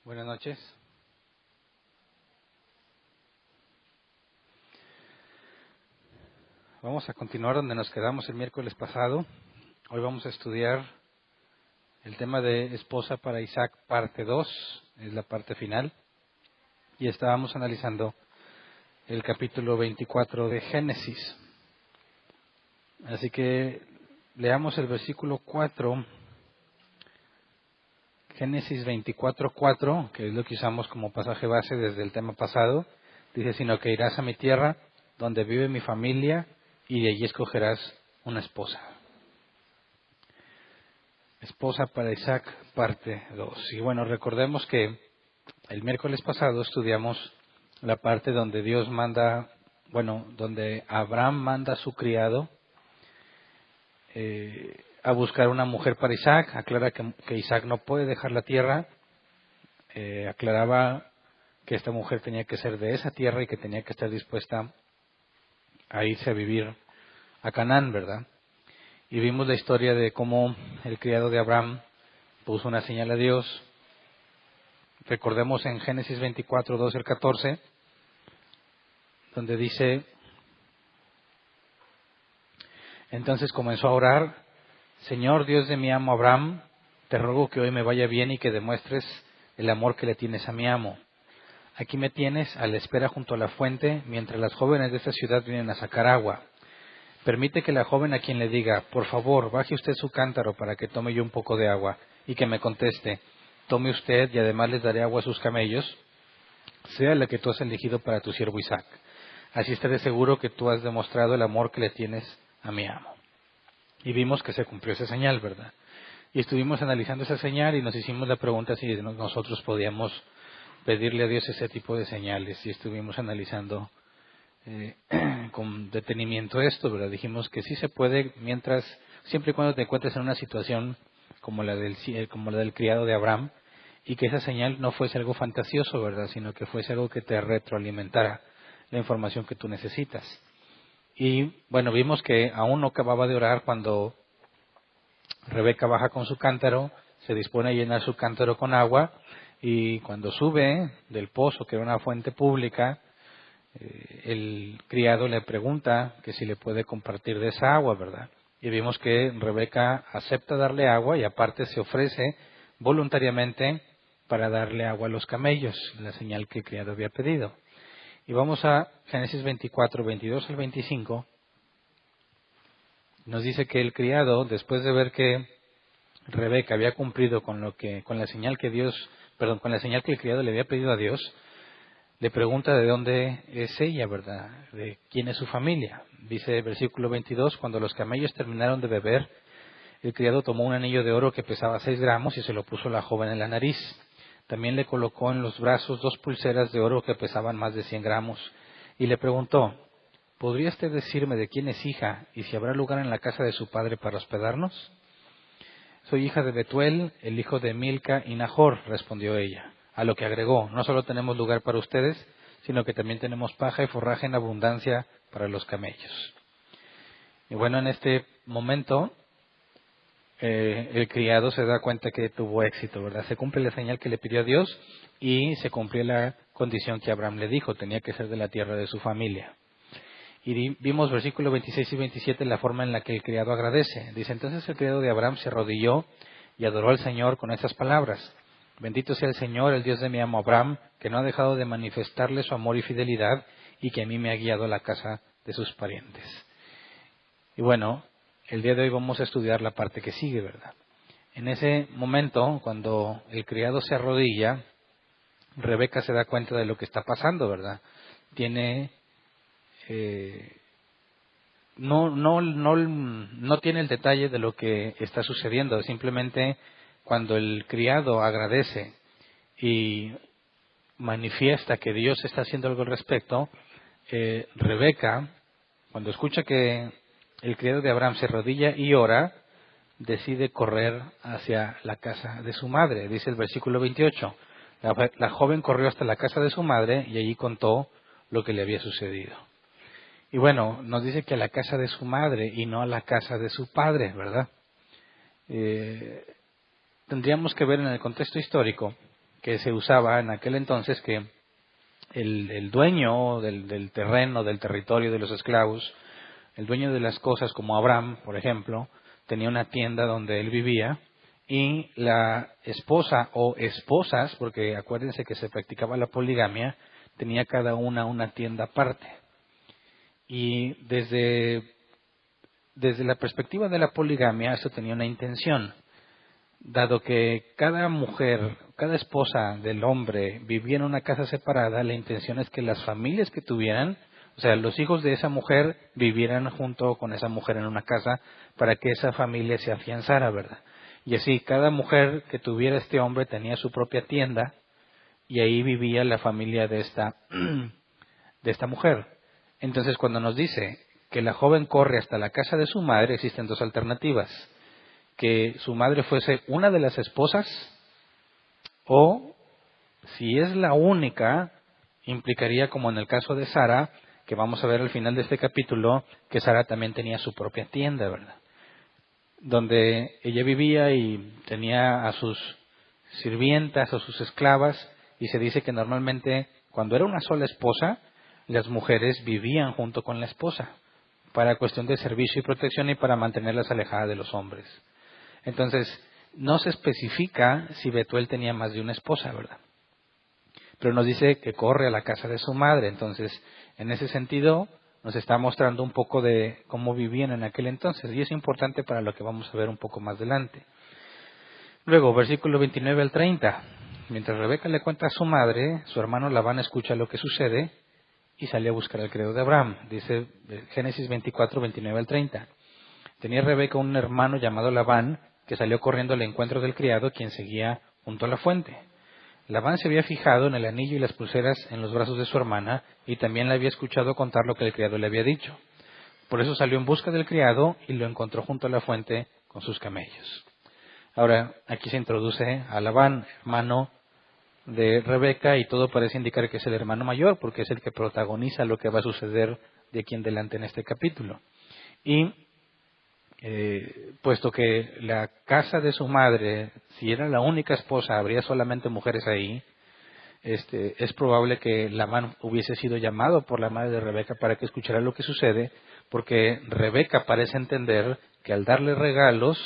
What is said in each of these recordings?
Buenas noches. Vamos a continuar donde nos quedamos el miércoles pasado. Hoy vamos a estudiar el tema de esposa para Isaac, parte 2, es la parte final. Y estábamos analizando el capítulo 24 de Génesis. Así que leamos el versículo 4, Génesis 24:4, que es lo que usamos como pasaje base desde el tema pasado. Dice, sino que irás a mi tierra, donde vive mi familia, y de allí escogerás una esposa. Esposa para Isaac, parte 2. Y bueno, recordemos que el miércoles pasado estudiamos la parte donde Dios manda, donde Abraham manda a su criado a buscar una mujer para Isaac. Aclara que Isaac no puede dejar la tierra. Aclaraba que esta mujer tenía que ser de esa tierra y que tenía que estar dispuesta a irse a vivir a Canaán, ¿verdad? Y vimos la historia de cómo el criado de Abraham puso una señal a Dios. Recordemos en Génesis 24, 12 al 14, donde dice, entonces comenzó a orar, Señor Dios de mi amo Abraham, te ruego que hoy me vaya bien y que demuestres el amor que le tienes a mi amo. Aquí me tienes a la espera junto a la fuente, mientras las jóvenes de esta ciudad vienen a sacar agua. Permite que la joven a quien le diga, por favor, baje usted su cántaro para que tome yo un poco de agua, y que me conteste, tome usted y además les daré agua a sus camellos, sea la que tú has elegido para tu siervo Isaac. Así estaré seguro que tú has demostrado el amor que le tienes a mi amo. Y vimos que se cumplió esa señal, ¿verdad? Y estuvimos analizando esa señal y nos hicimos la pregunta si nosotros podíamos pedirle a Dios ese tipo de señales. Y estuvimos analizando con detenimiento esto, ¿verdad? Dijimos que sí se puede siempre y cuando te encuentres en una situación como la del criado de Abraham, y que esa señal no fuese algo fantasioso, ¿verdad? Sino que fuese algo que te retroalimentara la información que tú necesitas. Y bueno, vimos que aún no acababa de orar cuando Rebeca baja con su cántaro, se dispone a llenar su cántaro con agua, y cuando sube del pozo, que era una fuente pública, el criado le pregunta que si le puede compartir de esa agua, ¿verdad? Y vimos que Rebeca acepta darle agua y aparte se ofrece voluntariamente para darle agua a los camellos, la señal que el criado había pedido. Y vamos a Génesis 24, 22 al 25. Nos dice que el criado, después de ver que Rebeca había cumplido con la señal que el criado le había pedido a Dios, le pregunta de dónde es ella, ¿verdad? De quién es su familia. Dice versículo 22, cuando los camellos terminaron de beber, el criado tomó un anillo de oro que pesaba 6 gramos y se lo puso a la joven en la nariz. También le colocó en los brazos 2 pulseras de oro que pesaban más de 100 gramos. Y le preguntó, ¿podría usted decirme de quién es hija y si habrá lugar en la casa de su padre para hospedarnos? Soy hija de Betuel, el hijo de Milca y Nahor, respondió ella. A lo que agregó, no solo tenemos lugar para ustedes, sino que también tenemos paja y forraje en abundancia para los camellos. Y bueno, en este momento, el criado se da cuenta que tuvo éxito, ¿verdad? Se cumple la señal que le pidió a Dios y se cumplió la condición que Abraham le dijo, tenía que ser de la tierra de su familia. Y vimos versículos 26 y 27 la forma en la que el criado agradece. Dice, entonces el criado de Abraham se arrodilló y adoró al Señor con estas palabras. Bendito sea el Señor, el Dios de mi amo Abraham, que no ha dejado de manifestarle su amor y fidelidad y que a mí me ha guiado a la casa de sus parientes. Y bueno, el día de hoy vamos a estudiar la parte que sigue, ¿verdad? En ese momento, cuando el criado se arrodilla, Rebeca se da cuenta de lo que está pasando, ¿verdad? No tiene el detalle de lo que está sucediendo, simplemente cuando el criado agradece y manifiesta que Dios está haciendo algo al respecto, Rebeca, cuando escucha que el criado de Abraham se arrodilla y ora, decide correr hacia la casa de su madre. Dice el versículo 28, la joven corrió hasta la casa de su madre y allí contó lo que le había sucedido. Y bueno, nos dice que a la casa de su madre y no a la casa de su padre, ¿verdad? Tendríamos que ver en el contexto histórico que se usaba en aquel entonces, que el dueño del terreno, del territorio, de los esclavos, el dueño de las cosas, como Abraham, por ejemplo, tenía una tienda donde él vivía, y la esposa o esposas, porque acuérdense que se practicaba la poligamia, tenía cada una tienda aparte. Y desde la perspectiva de la poligamia, esto tenía una intención. Dado que cada mujer, cada esposa del hombre vivía en una casa separada, la intención es que las familias que tuvieran, o sea, los hijos de esa mujer vivieran junto con esa mujer en una casa para que esa familia se afianzara, ¿verdad? Y así, cada mujer que tuviera este hombre tenía su propia tienda y ahí vivía la familia de esta mujer. Entonces, cuando nos dice que la joven corre hasta la casa de su madre, existen dos alternativas: que su madre fuese una de las esposas, o si es la única, implicaría, como en el caso de Sara, que vamos a ver al final de este capítulo, que Sara también tenía su propia tienda, ¿verdad? Donde ella vivía y tenía a sus sirvientas o sus esclavas, y se dice que normalmente cuando era una sola esposa, las mujeres vivían junto con la esposa, para cuestión de servicio y protección y para mantenerlas alejadas de los hombres. Entonces, no se especifica si Betuel tenía más de una esposa, ¿verdad? Pero nos dice que corre a la casa de su madre. Entonces, en ese sentido, nos está mostrando un poco de cómo vivían en aquel entonces. Y es importante para lo que vamos a ver un poco más adelante. Luego, versículo 29 al 30. Mientras Rebeca le cuenta a su madre, su hermano Labán escucha lo que sucede y sale a buscar al criado de Abraham. Dice Génesis 24, 29 al 30. Tenía Rebeca un hermano llamado Labán, que salió corriendo al encuentro del criado, quien seguía junto a la fuente. Labán se había fijado en el anillo y las pulseras en los brazos de su hermana, y también le había escuchado contar lo que el criado le había dicho. Por eso salió en busca del criado y lo encontró junto a la fuente con sus camellos. Ahora, aquí se introduce a Labán, hermano de Rebeca, y todo parece indicar que es el hermano mayor, porque es el que protagoniza lo que va a suceder de aquí en adelante en este capítulo. Y puesto que la casa de su madre, si era la única esposa, habría solamente mujeres ahí, es probable que Labán hubiese sido llamado por la madre de Rebeca para que escuchara lo que sucede, porque Rebeca parece entender que al darle regalos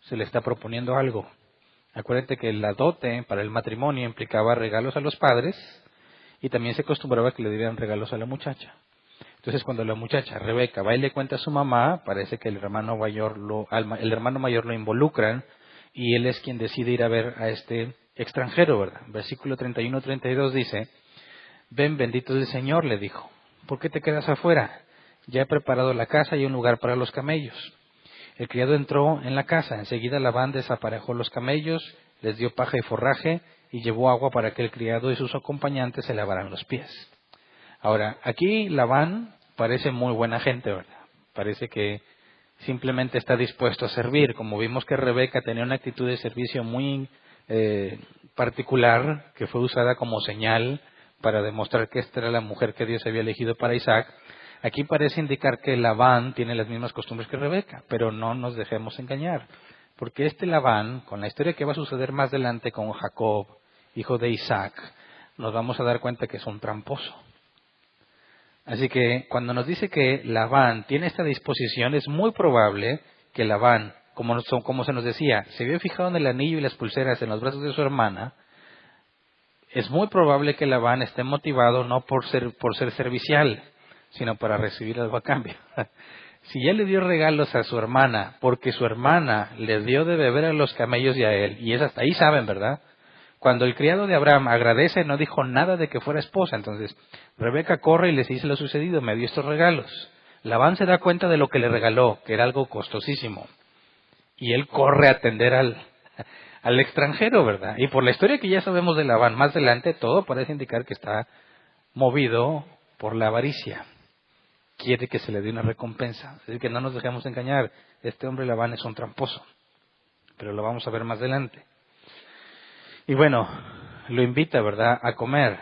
se le está proponiendo algo. Acuérdate que la dote para el matrimonio implicaba regalos a los padres, y también se acostumbraba que le dieran regalos a la muchacha. Entonces, cuando la muchacha, Rebeca, va y le cuenta a su mamá, parece que el hermano mayor lo involucran, y él es quien decide ir a ver a este extranjero, ¿verdad? Versículo 31-32 dice: «Ven, bendito del Señor», le dijo, «¿por qué te quedas afuera? Ya he preparado la casa y un lugar para los camellos». El criado entró en la casa. Enseguida Labán desaparejó los camellos, les dio paja y forraje, y llevó agua para que el criado y sus acompañantes se lavaran los pies. Ahora, aquí Labán parece muy buena gente, ¿verdad? Parece que simplemente está dispuesto a servir. Como vimos que Rebeca tenía una actitud de servicio muy particular, que fue usada como señal para demostrar que esta era la mujer que Dios había elegido para Isaac. Aquí parece indicar que Labán tiene las mismas costumbres que Rebeca, pero no nos dejemos engañar. Porque este Labán, con la historia que va a suceder más adelante con Jacob, hijo de Isaac, nos vamos a dar cuenta que es un tramposo. Así que cuando nos dice que Labán tiene esta disposición, es muy probable que Labán, como se nos decía, se había fijado en el anillo y las pulseras en los brazos de su hermana. Es muy probable que Labán esté motivado no por ser servicial, sino para recibir algo a cambio. Si ya le dio regalos a su hermana, porque su hermana le dio de beber a los camellos y a él, y es hasta ahí saben, ¿verdad? Cuando el criado de Abraham agradece, no dijo nada de que fuera esposa. Entonces, Rebeca corre y les dice lo sucedido: me dio estos regalos. Labán se da cuenta de lo que le regaló, que era algo costosísimo. Y él corre a atender al extranjero, ¿verdad? Y por la historia que ya sabemos de Labán más adelante, todo parece indicar que está movido por la avaricia. Quiere que se le dé una recompensa. Es decir, que no nos dejemos engañar. Este hombre Labán es un tramposo. Pero lo vamos a ver más adelante. Y bueno, lo invita, ¿verdad?, a comer.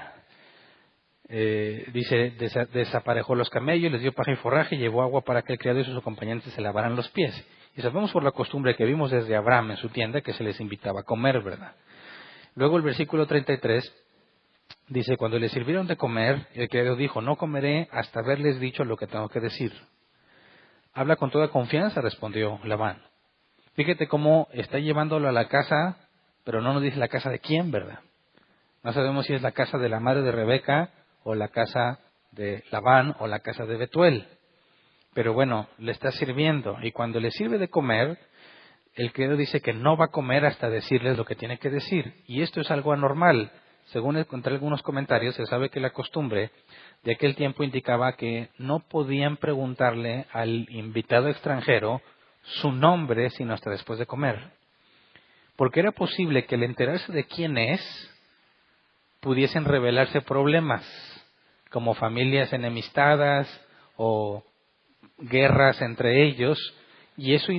Dice, desaparejó los camellos, les dio paja y forraje, llevó agua para que el criado y sus acompañantes se lavaran los pies. Y sabemos por la costumbre que vimos desde Abraham en su tienda que se les invitaba a comer, ¿verdad? Luego el versículo 33 dice, cuando le sirvieron de comer, el criado dijo, no comeré hasta haberles dicho lo que tengo que decir. Habla con toda confianza, respondió Labán. Fíjate cómo está llevándolo a la casa, pero no nos dice la casa de quién, ¿verdad? No sabemos si es la casa de la madre de Rebeca, o la casa de Labán, o la casa de Betuel. Pero bueno, le está sirviendo, y cuando le sirve de comer, el criado dice que no va a comer hasta decirles lo que tiene que decir. Y esto es algo anormal. Según encontré algunos comentarios, se sabe que la costumbre de aquel tiempo indicaba que no podían preguntarle al invitado extranjero su nombre sino hasta después de comer. Porque era posible que al enterarse de quién es, pudiesen revelarse problemas, como familias enemistadas o guerras entre ellos, y eso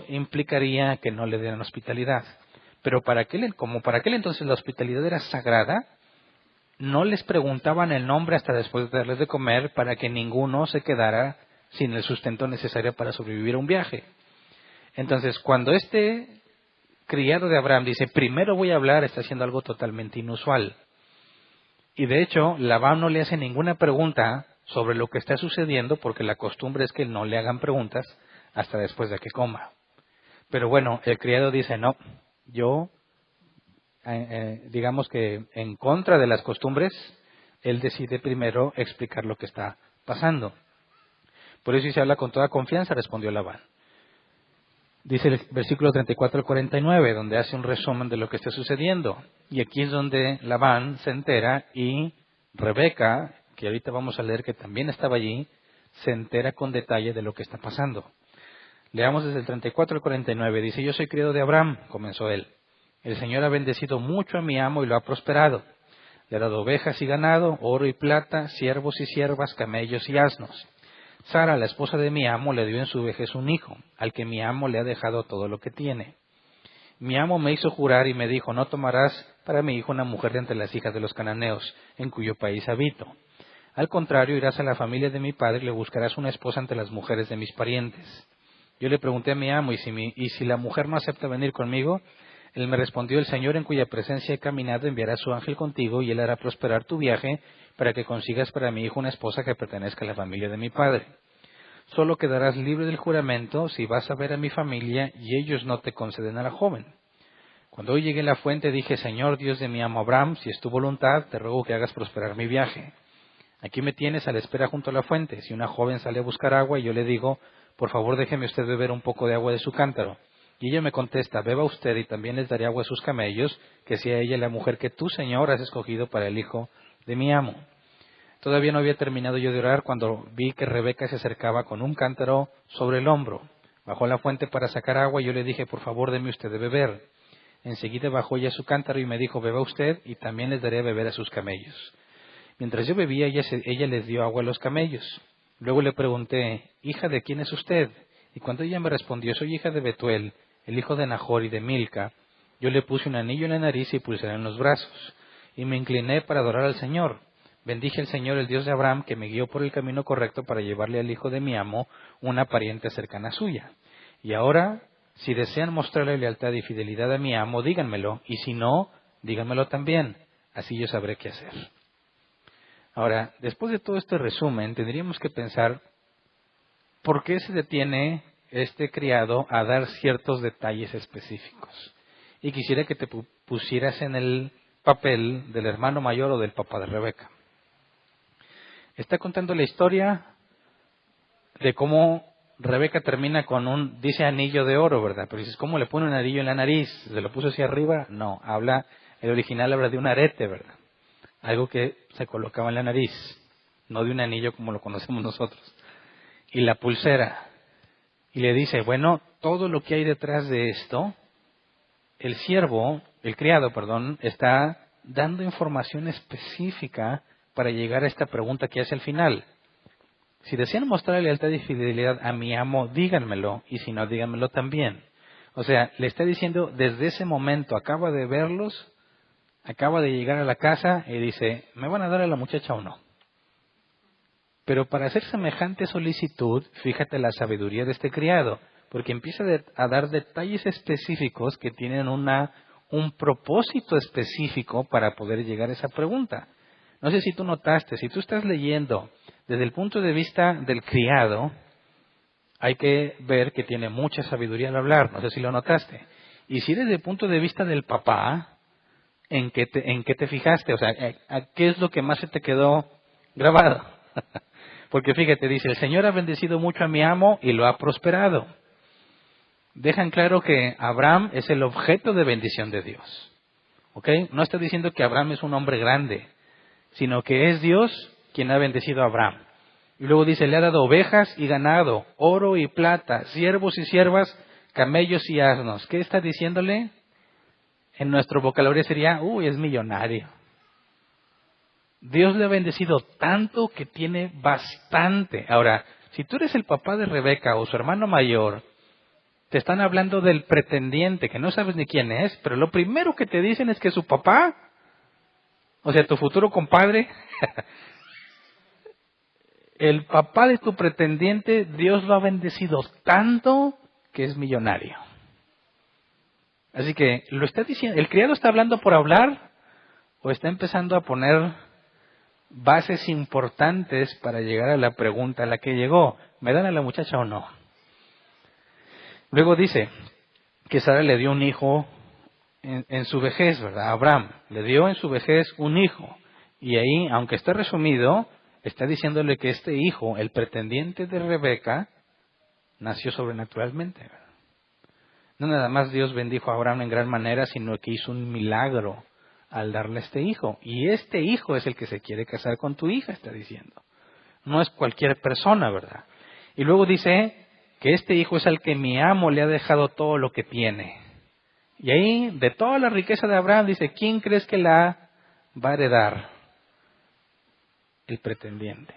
implicaría que no le dieran hospitalidad. Pero para aquel entonces la hospitalidad era sagrada, no les preguntaban el nombre hasta después de darles de comer para que ninguno se quedara sin el sustento necesario para sobrevivir a un viaje. Entonces, cuando este criado de Abraham dice, primero voy a hablar, está haciendo algo totalmente inusual. Y de hecho, Labán no le hace ninguna pregunta sobre lo que está sucediendo, porque la costumbre es que no le hagan preguntas hasta después de que coma. Pero bueno, el criado dice, no, yo, digamos que en contra de las costumbres, él decide primero explicar lo que está pasando. Por eso se habla con toda confianza, respondió Labán. Dice el versículo 34 al 49, donde hace un resumen de lo que está sucediendo. Y aquí es donde Labán se entera y Rebeca, que ahorita vamos a leer que también estaba allí, se entera con detalle de lo que está pasando. Leamos desde el 34 al 49. Dice, yo soy criado de Abraham, comenzó él. El Señor ha bendecido mucho a mi amo y lo ha prosperado. Le ha dado ovejas y ganado, oro y plata, siervos y siervas, camellos y asnos. Sara, la esposa de mi amo, le dio en su vejez un hijo, al que mi amo le ha dejado todo lo que tiene. Mi amo me hizo jurar y me dijo, no tomarás para mi hijo una mujer de entre las hijas de los cananeos, en cuyo país habito. Al contrario, irás a la familia de mi padre y le buscarás una esposa entre las mujeres de mis parientes. Yo le pregunté a mi amo, ¿y si la mujer no acepta venir conmigo? Él me respondió, el Señor en cuya presencia he caminado enviará a su ángel contigo y él hará prosperar tu viaje para que consigas para mi hijo una esposa que pertenezca a la familia de mi padre. Solo quedarás libre del juramento si vas a ver a mi familia y ellos no te conceden a la joven. Cuando hoy llegué a la fuente dije, Señor Dios de mi amo Abraham, si es tu voluntad, te ruego que hagas prosperar mi viaje. Aquí me tienes a la espera junto a la fuente. Si una joven sale a buscar agua y yo le digo, por favor déjeme usted beber un poco de agua de su cántaro. Y ella me contesta, beba usted y también les daré agua a sus camellos, que sea ella la mujer que tú, Señor, has escogido para el hijo de mi amo. Todavía no había terminado yo de orar cuando vi que Rebeca se acercaba con un cántaro sobre el hombro. Bajó a la fuente para sacar agua y yo le dije, por favor, deme usted de beber. Enseguida bajó ella su cántaro y me dijo, beba usted y también les daré a beber a sus camellos. Mientras yo bebía, ella les dio agua a los camellos. Luego le pregunté, hija, ¿de quién es usted? Y cuando ella me respondió, soy hija de Betuel, el hijo de Nahor y de Milca, yo le puse un anillo en la nariz y pulsera en los brazos. Y me incliné para adorar al Señor. Bendije al Señor, el Dios de Abraham, que me guió por el camino correcto para llevarle al hijo de mi amo, una pariente cercana suya. Y ahora, si desean mostrarle lealtad y fidelidad a mi amo, díganmelo, y si no, díganmelo también. Así yo sabré qué hacer. Ahora, después de todo este resumen, tendríamos que pensar, ¿por qué se detiene este criado a dar ciertos detalles específicos? Y quisiera que te pusieras en el papel del hermano mayor o del papá de Rebeca. Está contando la historia de cómo Rebeca termina con dice anillo de oro, ¿verdad? Pero dices, ¿cómo le pone un anillo en la nariz? ¿Se lo puso hacia arriba? No, el original habla de un arete, ¿verdad? Algo que se colocaba en la nariz, no de un anillo como lo conocemos nosotros. Y la pulsera. Y le dice, bueno, todo lo que hay detrás de esto, el criado, está dando información específica para llegar a esta pregunta que hace al final. Si desean mostrar lealtad y fidelidad a mi amo, díganmelo, y si no, díganmelo también. O sea, le está diciendo, desde ese momento, acaba de verlos, acaba de llegar a la casa y dice, ¿me van a dar a la muchacha o no? Pero para hacer semejante solicitud, fíjate la sabiduría de este criado, porque empieza a dar detalles específicos que tienen una un propósito específico para poder llegar a esa pregunta. No sé si tú notaste, si tú estás leyendo desde el punto de vista del criado, hay que ver que tiene mucha sabiduría al hablar, no sé si lo notaste. Y si desde el punto de vista del papá, ¿en qué te fijaste? O sea, ¿qué es lo que más se te quedó grabado? Porque fíjate, dice, el Señor ha bendecido mucho a mi amo y lo ha prosperado. Dejan claro que Abraham es el objeto de bendición de Dios. ¿Ok? No está diciendo que Abraham es un hombre grande, sino que es Dios quien ha bendecido a Abraham. Y luego dice, le ha dado ovejas y ganado, oro y plata, siervos y siervas, camellos y asnos. ¿Qué está diciéndole? En nuestro vocabulario sería, es millonario. Dios le ha bendecido tanto que tiene bastante. Ahora, si tú eres el papá de Rebeca o su hermano mayor, te están hablando del pretendiente, que no sabes ni quién es, pero lo primero que te dicen es que su papá, o sea, tu futuro compadre, el papá de tu pretendiente, Dios lo ha bendecido tanto que es millonario. Así que lo está diciendo, ¿el criado está hablando por hablar o está empezando a poner bases importantes para llegar a la pregunta a la que llegó? ¿Me dan a la muchacha o no? Luego dice que Sara le dio un hijo en su vejez, ¿verdad? Abraham le dio en su vejez un hijo. Y ahí, aunque está resumido, está diciéndole que este hijo, el pretendiente de Rebeca, nació sobrenaturalmente, ¿verdad? No nada más Dios bendijo a Abraham en gran manera, sino que hizo un milagro al darle este hijo. Y este hijo es el que se quiere casar con tu hija, está diciendo. No es cualquier persona, ¿verdad? Y luego dice que este hijo es al que mi amo le ha dejado todo lo que tiene. Y ahí, de toda la riqueza de Abraham, dice, ¿quién crees que la va a heredar? El pretendiente.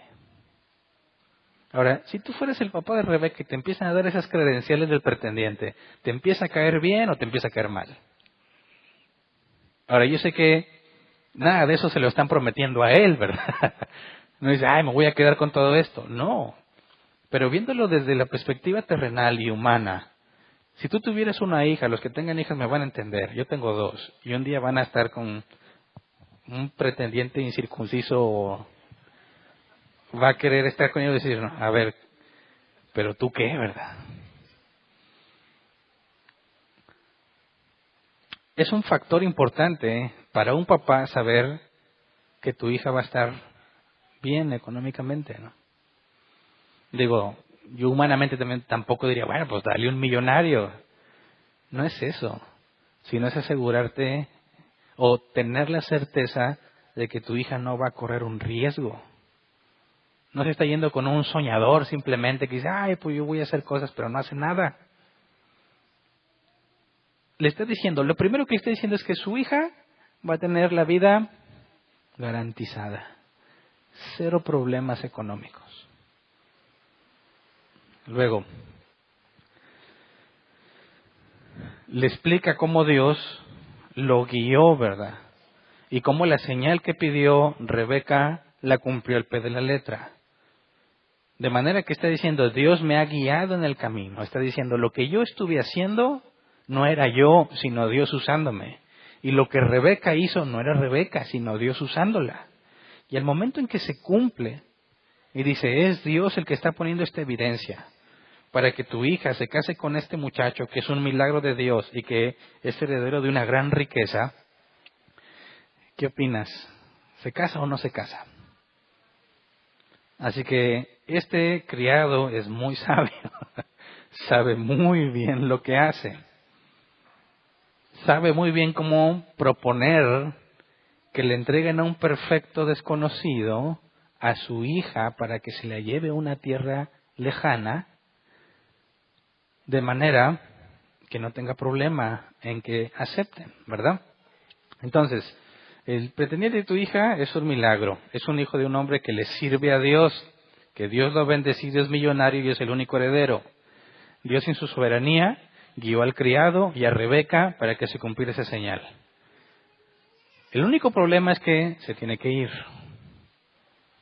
Ahora, si tú fueras el papá de Rebeca y te empiezan a dar esas credenciales del pretendiente, ¿te empieza a caer bien o te empieza a caer mal? Ahora, yo sé que nada de eso se lo están prometiendo a él, ¿verdad? No dice, me voy a quedar con todo esto. No. Pero viéndolo desde la perspectiva terrenal y humana, si tú tuvieras una hija, los que tengan hijas me van a entender, yo tengo 2, y un día van a estar con un pretendiente incircunciso, va a querer estar con ellos y decir, no, a ver, pero tú qué, ¿verdad? Es un factor importante para un papá saber que tu hija va a estar bien económicamente, ¿no? Digo, yo humanamente también tampoco diría, bueno, pues dale un millonario. No es eso, sino es asegurarte o tener la certeza de que tu hija no va a correr un riesgo. No se está yendo con un soñador simplemente que dice, pues yo voy a hacer cosas, pero no hace nada. Le está diciendo, lo primero que está diciendo es que su hija va a tener la vida garantizada. 0 problemas económicos. Luego, le explica cómo Dios lo guió, ¿verdad? Y cómo la señal que pidió Rebeca la cumplió al pie de la letra. De manera que está diciendo, Dios me ha guiado en el camino. Está diciendo, lo que yo estuve haciendo no era yo, sino Dios usándome. Y lo que Rebeca hizo no era Rebeca, sino Dios usándola. Y al momento en que se cumple, y dice, es Dios el que está poniendo esta evidencia para que tu hija se case con este muchacho, que es un milagro de Dios y que es heredero de una gran riqueza, ¿qué opinas? ¿Se casa o no se casa? Así que este criado es muy sabio, sabe muy bien lo que hace, sabe muy bien cómo proponer que le entreguen a un perfecto desconocido a su hija para que se la lleve a una tierra lejana, de manera que no tenga problema en que acepten, ¿verdad? Entonces, el pretendiente de tu hija es un milagro, es un hijo de un hombre que le sirve a Dios, que Dios lo ha bendecido, es millonario y es el único heredero. Dios en su soberanía guió al criado y a Rebeca para que se cumpliera esa señal. El único problema es que se tiene que ir.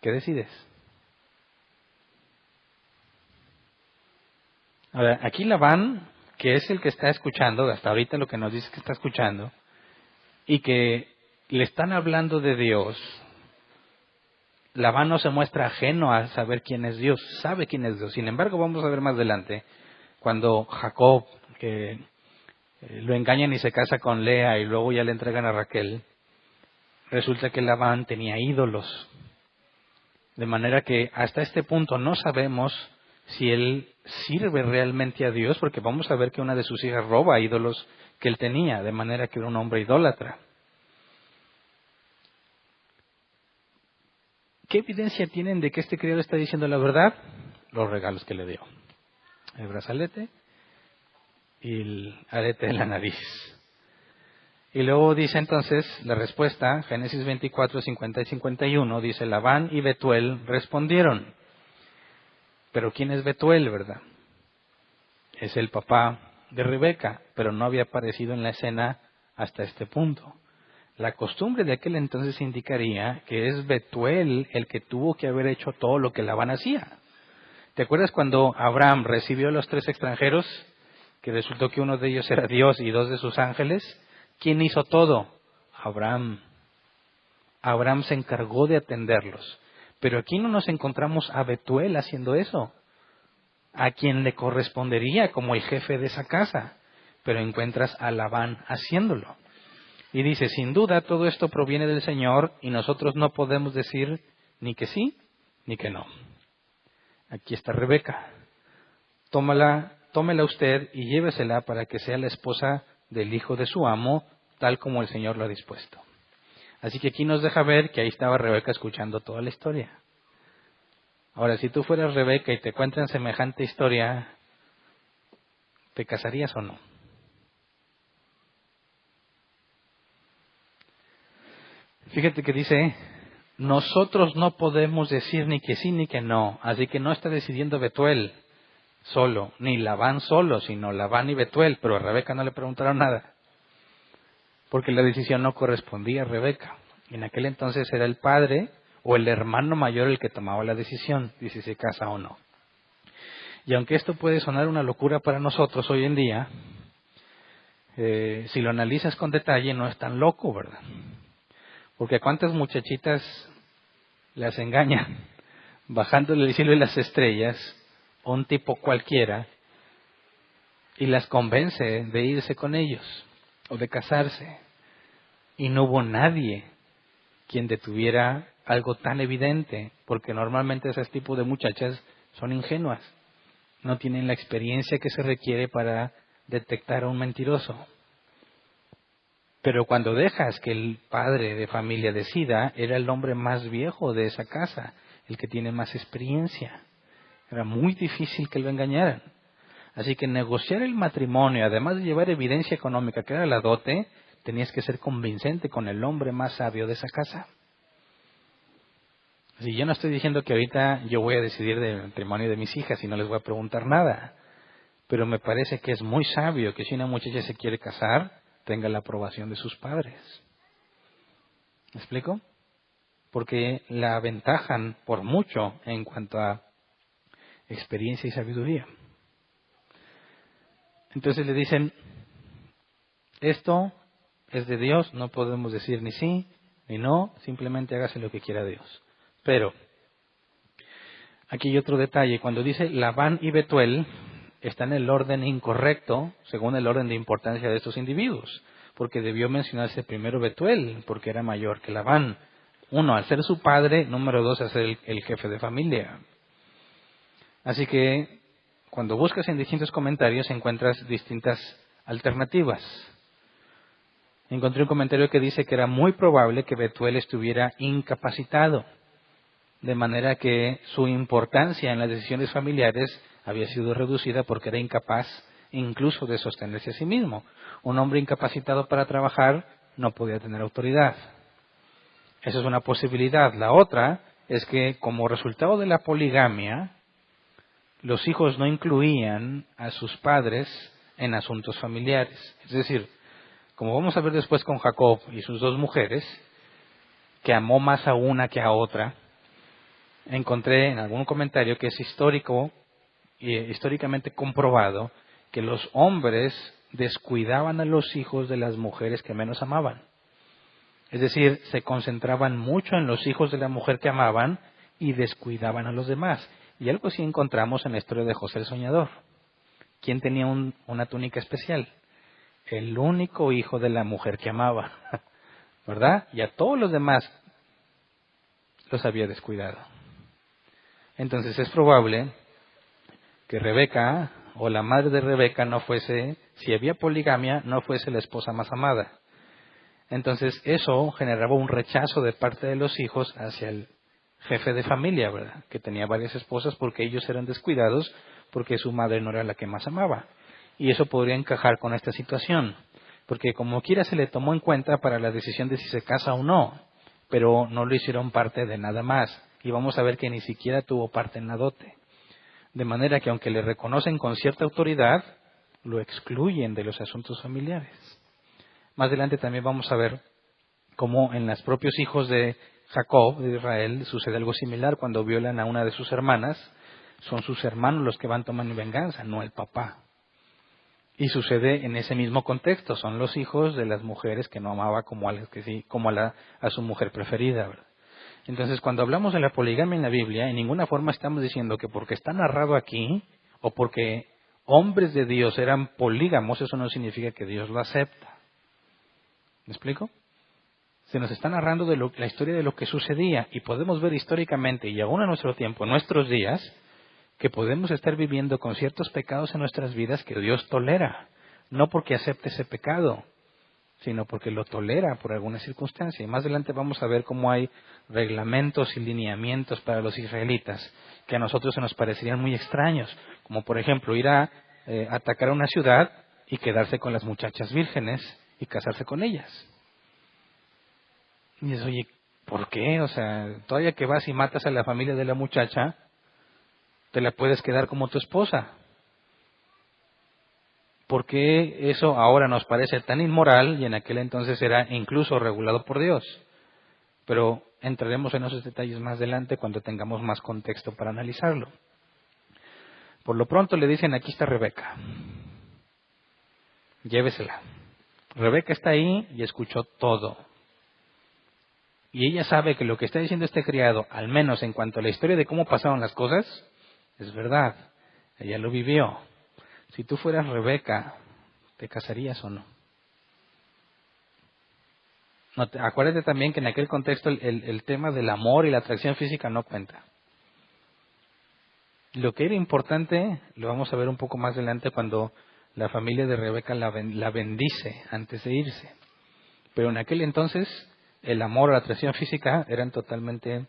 ¿Qué decides? Ahora, aquí Labán, que es el que está escuchando, hasta ahorita lo que nos dice que está escuchando, y que le están hablando de Dios, Labán no se muestra ajeno a saber quién es Dios, sabe quién es Dios. Sin embargo, vamos a ver más adelante, cuando Jacob, que lo engañan y se casa con Lea y luego ya le entregan a Raquel, resulta que Labán tenía ídolos. De manera que hasta este punto no sabemos si él sirve realmente a Dios, porque vamos a ver que una de sus hijas roba ídolos que él tenía, de manera que era un hombre idólatra. ¿Qué evidencia tienen de que este criado está diciendo la verdad? Los regalos que le dio. El brazalete y el arete de la nariz. Y luego dice entonces la respuesta, Génesis 24, 50 y 51, dice: Labán y Betuel respondieron. Pero ¿quién es Betuel, verdad? Es el papá de Rebeca, pero no había aparecido en la escena hasta este punto. La costumbre de aquel entonces indicaría que es Betuel el que tuvo que haber hecho todo lo que Labán hacía. ¿Te acuerdas cuando Abraham recibió a los 3 extranjeros, que resultó que uno de ellos era Dios y 2 de sus ángeles? ¿Quién hizo todo? Abraham. Abraham se encargó de atenderlos. Pero aquí no nos encontramos a Betuel haciendo eso, a quien le correspondería como el jefe de esa casa, pero encuentras a Labán haciéndolo. Y dice: sin duda todo esto proviene del Señor y nosotros no podemos decir ni que sí ni que no. Aquí está Rebeca. Tómela usted y llévesela para que sea la esposa del hijo de su amo, tal como el Señor lo ha dispuesto. Así que aquí nos deja ver que ahí estaba Rebeca escuchando toda la historia. Ahora, si tú fueras Rebeca y te cuentan semejante historia, ¿te casarías o no? Fíjate que dice: nosotros no podemos decir ni que sí ni que no. Así que no está decidiendo Betuel solo, ni Labán solo, sino Labán y Betuel. Pero a Rebeca no le preguntaron nada, porque la decisión no correspondía a Rebeca. En aquel entonces era el padre o el hermano mayor el que tomaba la decisión de si se casa o no. Y aunque esto puede sonar una locura para nosotros hoy en día, si lo analizas con detalle no es tan loco, ¿verdad? Porque a cuántas muchachitas las engañan bajándole el cielo y las estrellas a un tipo cualquiera y las convence de irse con ellos o de casarse. Y no hubo nadie quien detuviera algo tan evidente, porque normalmente ese tipo de muchachas son ingenuas, no tienen la experiencia que se requiere para detectar a un mentiroso. Pero cuando dejas que el padre de familia decida, era el hombre más viejo de esa casa, el que tiene más experiencia. Era muy difícil que lo engañaran. Así que negociar el matrimonio, además de llevar evidencia económica, que era la dote, tenías que ser convincente con el hombre más sabio de esa casa. Así, yo no estoy diciendo que ahorita yo voy a decidir del matrimonio de mis hijas y no les voy a preguntar nada. Pero me parece que es muy sabio que si una muchacha se quiere casar, tenga la aprobación de sus padres. ¿Me explico? Porque la aventajan por mucho en cuanto a experiencia y sabiduría. Entonces le dicen: esto es de Dios, no podemos decir ni sí ni no, simplemente hágase lo que quiera Dios. Pero aquí hay otro detalle: cuando dice Labán y Betuel, está en el orden incorrecto, según el orden de importancia de estos individuos, porque debió mencionarse primero Betuel, porque era mayor que Labán. 1, al ser su padre; número 2, al ser el jefe de familia. Así que cuando buscas en distintos comentarios encuentras distintas alternativas. Encontré un comentario que dice que era muy probable que Betuel estuviera incapacitado, de manera que su importancia en las decisiones familiares había sido reducida porque era incapaz incluso de sostenerse a sí mismo. Un hombre incapacitado para trabajar no podía tener autoridad. Esa es una posibilidad. La otra es que, como resultado de la poligamia, los hijos no incluían a sus padres en asuntos familiares. Es decir, como vamos a ver después con Jacob y sus 2 mujeres, que amó más a una que a otra, encontré en algún comentario que es históricamente comprobado que los hombres descuidaban a los hijos de las mujeres que menos amaban. Es decir, se concentraban mucho en los hijos de la mujer que amaban y descuidaban a los demás. Y algo así encontramos en la historia de José el Soñador. ¿Quién tenía una túnica especial? El único hijo de la mujer que amaba, ¿verdad? Y a todos los demás los había descuidado. Entonces es probable que Rebeca o la madre de Rebeca no fuese, si había poligamia, no fuese la esposa más amada. Entonces eso generaba un rechazo de parte de los hijos hacia el jefe de familia, ¿verdad? Que tenía varias esposas porque ellos eran descuidados porque su madre no era la que más amaba. Y eso podría encajar con esta situación, porque como quiera se le tomó en cuenta para la decisión de si se casa o no, pero no lo hicieron parte de nada más. Y vamos a ver que ni siquiera tuvo parte en la dote. De manera que aunque le reconocen con cierta autoridad, lo excluyen de los asuntos familiares. Más adelante también vamos a ver cómo en los propios hijos de Jacob, de Israel, sucede algo similar cuando violan a una de sus hermanas. Son sus hermanos los que van tomando venganza, no el papá. Y sucede en ese mismo contexto, son los hijos de las mujeres que no amaba como a su mujer preferida, ¿verdad? Entonces, cuando hablamos de la poligamia en la Biblia, en ninguna forma estamos diciendo que porque está narrado aquí, o porque hombres de Dios eran polígamos, eso no significa que Dios lo acepta. ¿Me explico? Se nos está narrando la historia de lo que sucedía, y podemos ver históricamente, y aún en nuestro tiempo, en nuestros días, que podemos estar viviendo con ciertos pecados en nuestras vidas que Dios tolera, no porque acepte ese pecado, sino porque lo tolera por alguna circunstancia. Y más adelante vamos a ver cómo hay reglamentos y lineamientos para los israelitas que a nosotros se nos parecerían muy extraños, como por ejemplo ir a atacar a una ciudad y quedarse con las muchachas vírgenes y casarse con ellas. Y dices, oye, ¿por qué? O sea, todavía que vas y matas a la familia de la muchacha, te la puedes quedar como tu esposa. ¿Por qué eso ahora nos parece tan inmoral y en aquel entonces era incluso regulado por Dios? Pero entraremos en esos detalles más adelante cuando tengamos más contexto para analizarlo. Por lo pronto le dicen, aquí está Rebeca, llévesela. Rebeca está ahí y escuchó todo. Y ella sabe que lo que está diciendo este criado, al menos en cuanto a la historia de cómo pasaron las cosas, es verdad. Ella lo vivió. Si tú fueras Rebeca, ¿te casarías o no? Acuérdate también que en aquel contexto el tema del amor y la atracción física no cuenta. Lo que era importante, lo vamos a ver un poco más adelante cuando la familia de Rebeca la bendice antes de irse. Pero en aquel entonces el amor o la atracción física eran totalmente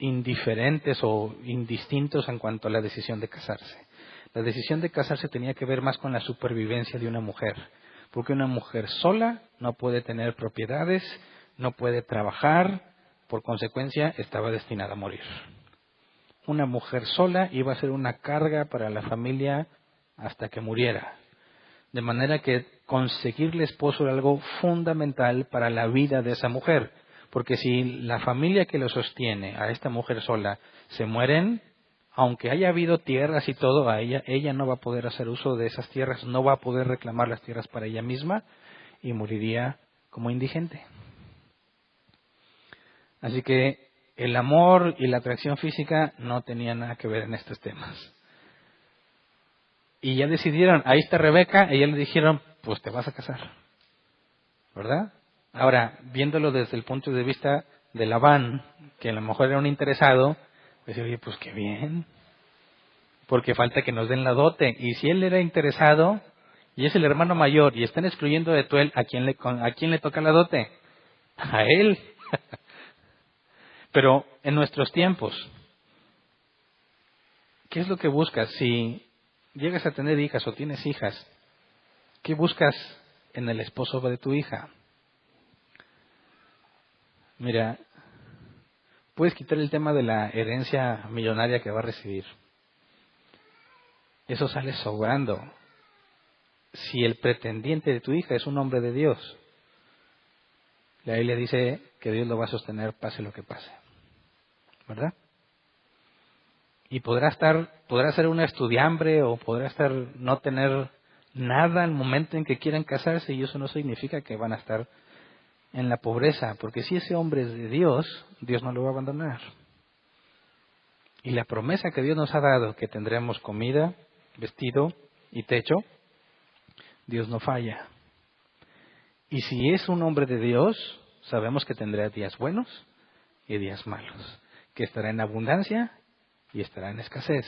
indiferentes o indistintos en cuanto a la decisión de casarse. La decisión de casarse tenía que ver más con la supervivencia de una mujer, porque una mujer sola no puede tener propiedades, no puede trabajar, por consecuencia estaba destinada a morir. Una mujer sola iba a ser una carga para la familia hasta que muriera. De manera que conseguirle esposo era algo fundamental para la vida de esa mujer. Porque si la familia que lo sostiene a esta mujer sola se mueren, aunque haya habido tierras y todo, ella no va a poder hacer uso de esas tierras, no va a poder reclamar las tierras para ella misma y moriría como indigente. Así que el amor y la atracción física no tenían nada que ver en estos temas. Y ya decidieron, ahí está Rebeca, y ya le dijeron, pues te vas a casar, ¿verdad? Ahora, viéndolo desde el punto de vista de Labán, que a lo mejor era un interesado, pues oye, pues qué bien, porque falta que nos den la dote. Y si él era interesado, y es el hermano mayor, y están excluyendo de Tuel, ¿a quién le toca la dote? A él. Pero en nuestros tiempos, ¿qué es lo que buscas? Si llegas a tener hijas o tienes hijas, ¿qué buscas en el esposo de tu hija? Mira, puedes quitar el tema de la herencia millonaria que va a recibir. Eso sale sobrando. Si el pretendiente de tu hija es un hombre de Dios, la Biblia dice que Dios lo va a sostener pase lo que pase. ¿Verdad? Y podrá ser una estudiambre o podrá no tener nada al momento en que quieran casarse, y eso no significa que van a estar en la pobreza, porque si ese hombre es de Dios, Dios no lo va a abandonar. Y la promesa que Dios nos ha dado, que tendremos comida, vestido y techo, Dios no falla. Y si es un hombre de Dios, sabemos que tendrá días buenos y días malos, que estará en abundancia y estará en escasez.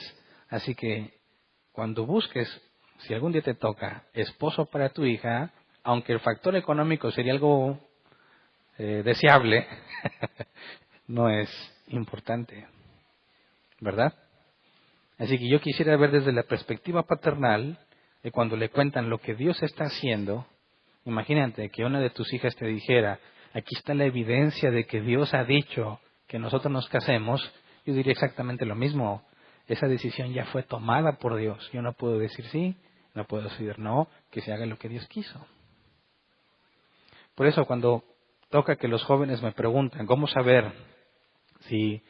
Así que cuando busques, si algún día te toca esposo para tu hija, aunque el factor económico sería algo deseable, no es importante, ¿verdad? Así que yo quisiera ver desde la perspectiva paternal, de cuando le cuentan lo que Dios está haciendo. Imagínate que una de tus hijas te dijera, aquí está la evidencia de que Dios ha dicho que nosotros nos casemos. Yo diría exactamente lo mismo. Esa decisión ya fue tomada por Dios. Yo no puedo decir sí, no puedo decir no, que se haga lo que Dios quiso. Por eso cuando toca que los jóvenes me preguntan cómo saber si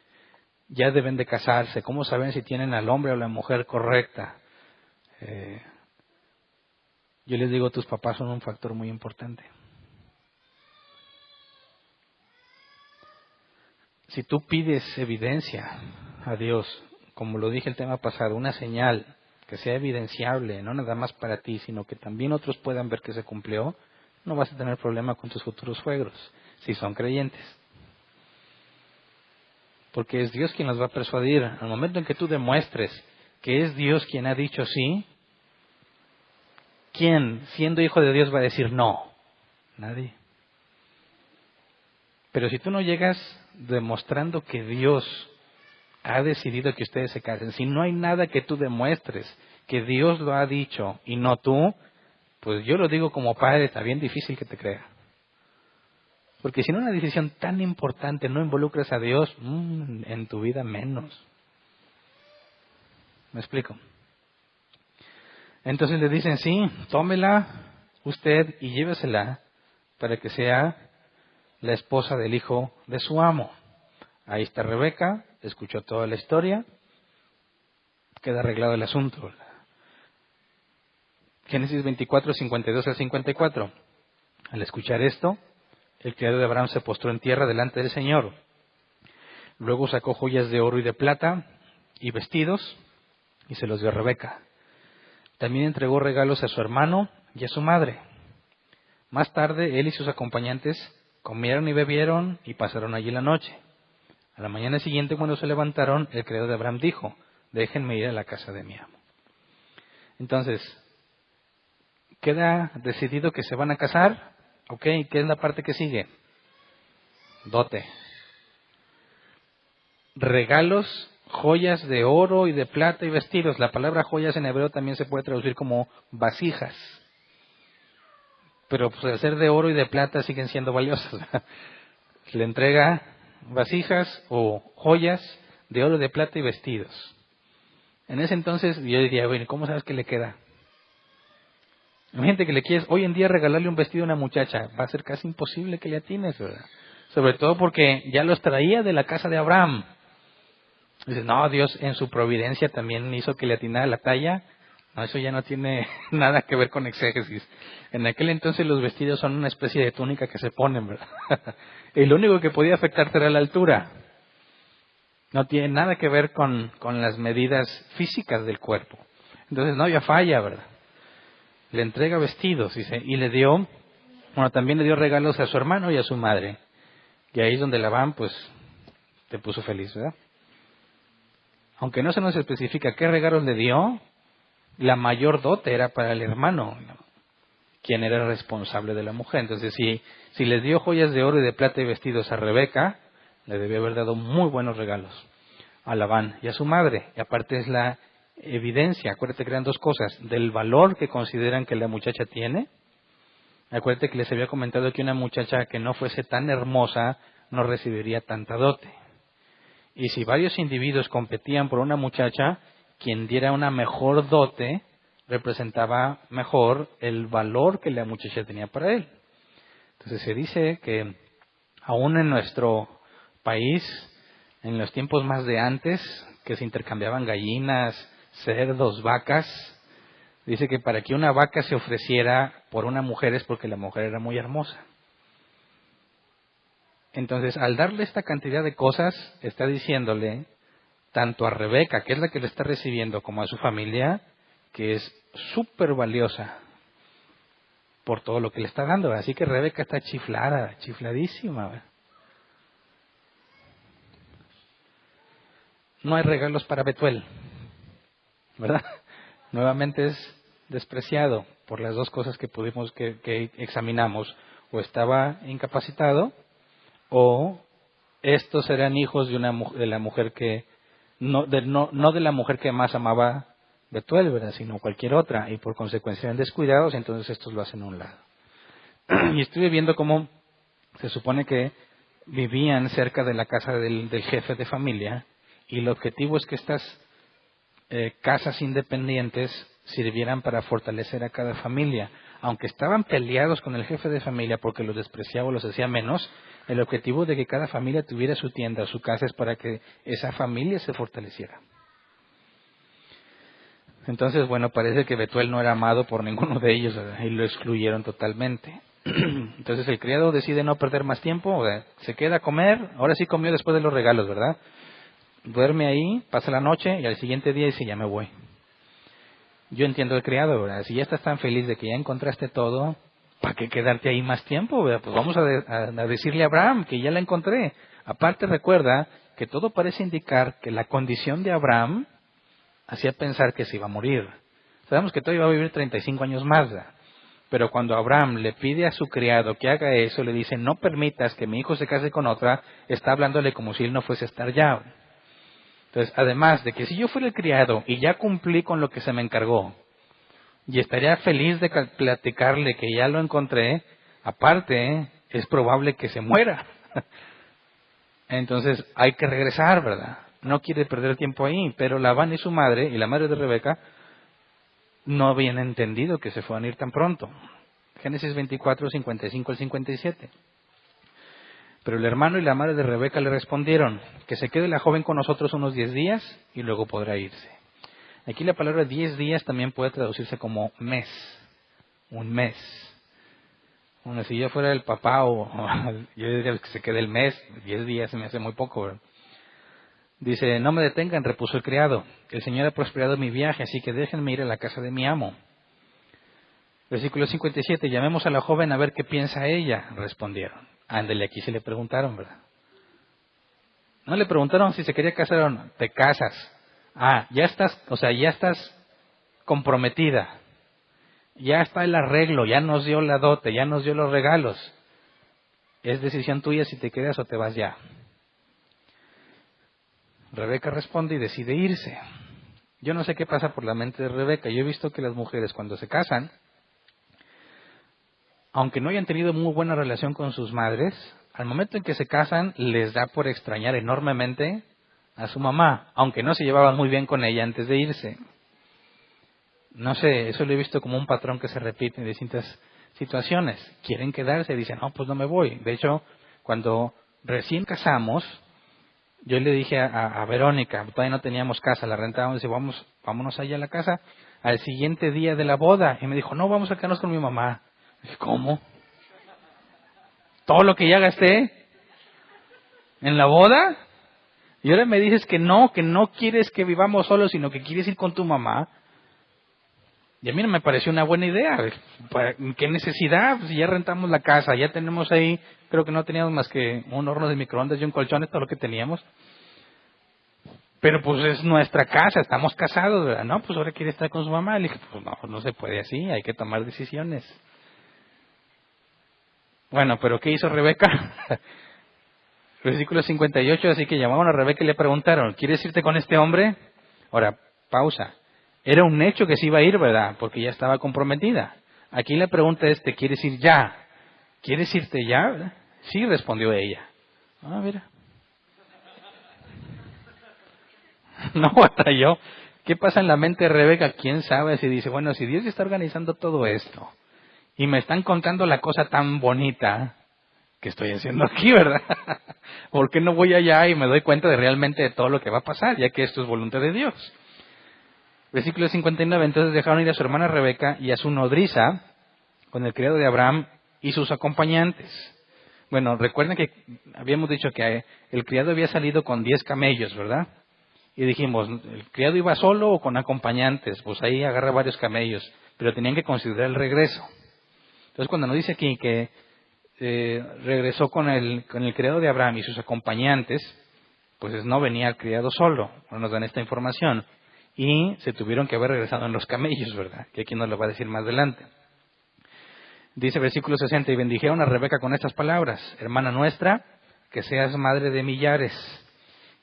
ya deben de casarse, cómo saber si tienen al hombre o la mujer correcta, yo les digo, tus papás son un factor muy importante. Si tú pides evidencia a Dios, como lo dije el tema pasado, una señal que sea evidenciable, no nada más para ti, sino que también otros puedan ver que se cumplió, no vas a tener problema con tus futuros suegros, si son creyentes. Porque es Dios quien los va a persuadir. Al momento en que tú demuestres que es Dios quien ha dicho sí, ¿quién, siendo hijo de Dios, va a decir no? Nadie. Pero si tú no llegas demostrando que Dios ha decidido que ustedes se casen, si no hay nada que tú demuestres que Dios lo ha dicho y no tú, pues yo lo digo como padre, está bien difícil que te crea. Porque si en una decisión tan importante no involucras a Dios, en tu vida menos. ¿Me explico? Entonces le dicen, sí, tómela usted y llévesela para que sea la esposa del hijo de su amo. Ahí está Rebeca, escuchó toda la historia, queda arreglado el asunto. Génesis 24, 52 al 54. Al escuchar esto, el criado de Abraham se postró en tierra delante del Señor. Luego sacó joyas de oro y de plata y vestidos y se los dio a Rebeca. También entregó regalos a su hermano y a su madre. Más tarde, él y sus acompañantes comieron y bebieron y pasaron allí la noche. A la mañana siguiente, cuando se levantaron, el criado de Abraham dijo, déjenme ir a la casa de mi amo. Entonces, queda decidido que se van a casar. Ok, ¿qué es la parte que sigue? Dote. Regalos, joyas de oro y de plata y vestidos. La palabra joyas en hebreo también se puede traducir como vasijas. Pero pues al ser de oro y de plata siguen siendo valiosas. Le entrega vasijas o joyas de oro, de plata y vestidos. En ese entonces yo diría, bueno, ¿cómo sabes que le queda? Imagínate que le quieres hoy en día regalarle un vestido a una muchacha. Va a ser casi imposible que le atines, ¿verdad? Sobre todo porque ya los traía de la casa de Abraham. Dices, no, Dios en su providencia también hizo que le atinara la talla. No, eso ya no tiene nada que ver con exégesis. En aquel entonces los vestidos son una especie de túnica que se ponen, ¿verdad? Y lo único que podía afectarte era la altura. No tiene nada que ver con las medidas físicas del cuerpo. Entonces no había falla, ¿verdad? Le entrega vestidos, dice, y le dio, también le dio regalos a su hermano y a su madre. Y ahí es donde Labán, pues, te puso feliz, ¿verdad? Aunque no se nos especifica qué regalos le dio, la mayor dote era para el hermano, ¿no? Quien era el responsable de la mujer. Entonces, si les dio joyas de oro y de plata y vestidos a Rebeca, le debió haber dado muy buenos regalos a Labán y a su madre. Y aparte es la evidencia, acuérdate que eran dos cosas, del valor que consideran que la muchacha tiene. Acuérdate que les había comentado que una muchacha que no fuese tan hermosa no recibiría tanta dote. Y si varios individuos competían por una muchacha, quien diera una mejor dote representaba mejor el valor que la muchacha tenía para él. Entonces se dice que aún en nuestro país, en los tiempos más de antes, que se intercambiaban gallinas, cerdos, vacas, Dice que para que una vaca se ofreciera por una mujer es porque la mujer era muy hermosa. Entonces, al darle esta cantidad de cosas, está diciéndole tanto a Rebeca, que es la que le está recibiendo, como a su familia, que es súper valiosa por todo lo que le está dando. Así que Rebeca está chiflada, chifladísima. No hay regalos para Betuel, ¿verdad? Nuevamente es despreciado por las dos cosas que que examinamos. O estaba incapacitado, o estos eran hijos de la mujer que no de la mujer que más amaba Betuel, ¿verdad? Sino cualquier otra, y por consecuencia eran descuidados, entonces estos lo hacen a un lado. Y estuve viendo cómo se supone que vivían cerca de la casa del jefe de familia, y el objetivo es que estas casas independientes sirvieran para fortalecer a cada familia. Aunque estaban peleados con el jefe de familia porque los despreciaba o los hacía menos, el objetivo de que cada familia tuviera su tienda o su casa es para que esa familia se fortaleciera. Entonces, bueno, parece que Betuel no era amado por ninguno de ellos, ¿verdad? Y lo excluyeron totalmente. Entonces el criado decide no perder más tiempo, ¿verdad? Se queda a comer, ahora sí comió después de los regalos, ¿verdad? Duerme ahí, pasa la noche y al siguiente día dice, ya me voy. Yo entiendo al criado, ¿verdad? Si ya estás tan feliz de que ya encontraste todo, ¿para qué quedarte ahí más tiempo, verdad? Pues vamos a decirle a Abraham que ya la encontré. Aparte recuerda que todo parece indicar que la condición de Abraham hacía pensar que se iba a morir. Sabemos que todavía va a vivir 35 años más, ¿verdad? Pero cuando Abraham le pide a su criado que haga eso, le dice, no permitas que mi hijo se case con otra, está hablándole como si él no fuese a estar ya. Entonces, además de que si yo fuera el criado y ya cumplí con lo que se me encargó, y estaría feliz de platicarle que ya lo encontré, aparte, es probable que se muera. Entonces, hay que regresar, ¿verdad? No quiere perder tiempo ahí, pero Labán y su madre, y la madre de Rebeca, no habían entendido que se fueran a ir tan pronto. Génesis 24, 55 al 57. Pero el hermano y la madre de Rebeca le respondieron, que se quede la joven con nosotros unos 10 días y luego podrá irse. Aquí la palabra 10 días también puede traducirse como mes, un mes. Bueno, si yo fuera el papá, yo diría que se quede el mes, 10 días se me hace muy poco, ¿verdad? Dice, no me detengan, repuso el criado, el Señor ha prosperado mi viaje, así que déjenme ir a la casa de mi amo. Versículo 57, llamemos a la joven a ver qué piensa ella, respondieron. Ándale, aquí se le preguntaron, ¿verdad? No le preguntaron si se quería casar o no, te casas. Ya estás comprometida. Ya está el arreglo, ya nos dio la dote, ya nos dio los regalos. Es decisión tuya si te quedas o te vas ya. Rebeca responde y decide irse. Yo no sé qué pasa por la mente de Rebeca. Yo he visto que las mujeres cuando se casan, aunque no hayan tenido muy buena relación con sus madres, al momento en que se casan les da por extrañar enormemente a su mamá, aunque no se llevaban muy bien con ella antes de irse. No sé, eso lo he visto como un patrón que se repite en distintas situaciones. Quieren quedarse, dicen, no, pues no me voy. De hecho, cuando recién casamos, yo le dije a Verónica, todavía no teníamos casa, la rentábamos, y dice, vámonos allá a la casa al siguiente día de la boda. Y me dijo, no, vamos a quedarnos con mi mamá. Dije, ¿cómo? ¿Todo lo que ya gasté en la boda? Y ahora me dices que no quieres que vivamos solos, sino que quieres ir con tu mamá. Y a mí no me pareció una buena idea. ¿Qué necesidad? Si ya rentamos la casa, ya tenemos ahí, creo que no teníamos más que un horno de microondas y un colchón, es todo lo que teníamos. Pero pues es nuestra casa, estamos casados, ¿verdad? No, pues ahora quiere estar con su mamá. Le dije, pues no se puede así, hay que tomar decisiones. Bueno, pero ¿qué hizo Rebeca? Versículo 58, así que llamaron a Rebeca y le preguntaron, ¿quieres irte con este hombre? Ahora, pausa. Era un hecho que se iba a ir, ¿verdad? Porque ya estaba comprometida. Aquí la pregunta es, ¿te quieres ir ya? ¿Quieres irte ya? ¿Verdad? Sí, respondió ella. Mira. No, hasta yo. ¿Qué pasa en la mente de Rebeca? ¿Quién sabe? Si dice, bueno, si Dios está organizando todo esto y me están contando la cosa tan bonita que estoy haciendo aquí, ¿verdad? ¿Por qué no voy allá y me doy cuenta de realmente de todo lo que va a pasar, ya que esto es voluntad de Dios? Versículo 59, entonces dejaron ir a su hermana Rebeca y a su nodriza con el criado de Abraham y sus acompañantes. Bueno, recuerden que habíamos dicho que el criado había salido con 10 camellos, ¿verdad? Y dijimos, ¿el criado iba solo o con acompañantes? Pues ahí agarra varios camellos, pero tenían que considerar el regreso. Entonces cuando nos dice aquí que regresó con el criado de Abraham y sus acompañantes, pues no venía el criado solo, no nos dan esta información. Y se tuvieron que haber regresado en los camellos, ¿verdad? Que aquí nos lo va a decir más adelante. Dice versículo 60, y bendijeron a Rebeca con estas palabras: hermana nuestra, que seas madre de millares,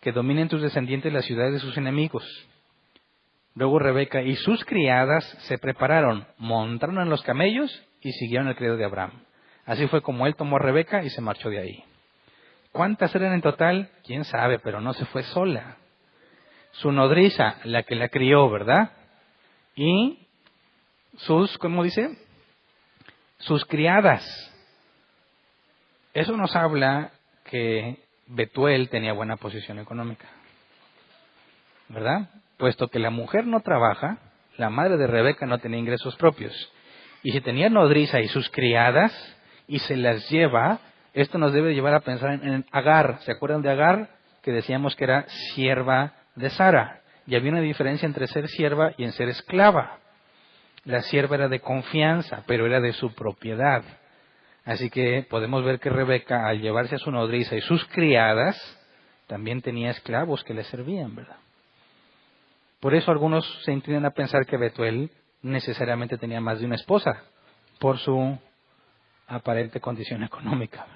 que dominen tus descendientes las ciudades de sus enemigos. Luego Rebeca y sus criadas se prepararon, montaron en los camellos y siguieron el criado de Abraham. Así fue como él tomó a Rebeca y se marchó de ahí. ¿Cuántas eran en total? Quién sabe, pero no se fue sola. Su nodriza, la que la crió, ¿verdad? Y sus, ¿cómo dice? Sus criadas. Eso nos habla que Betuel tenía buena posición económica, ¿verdad? Puesto que la mujer no trabaja, la madre de Rebeca no tenía ingresos propios. Y si tenía nodriza y sus criadas, y se las lleva, esto nos debe llevar a pensar en Agar. ¿Se acuerdan de Agar? Que decíamos que era sierva de Sara. Y había una diferencia entre ser sierva y en ser esclava. La sierva era de confianza, pero era de su propiedad. Así que podemos ver que Rebeca, al llevarse a su nodriza y sus criadas, también tenía esclavos que le servían, ¿verdad? Por eso algunos se inclinan a pensar que Betuel necesariamente tenía más de una esposa, por su aparente condición económica.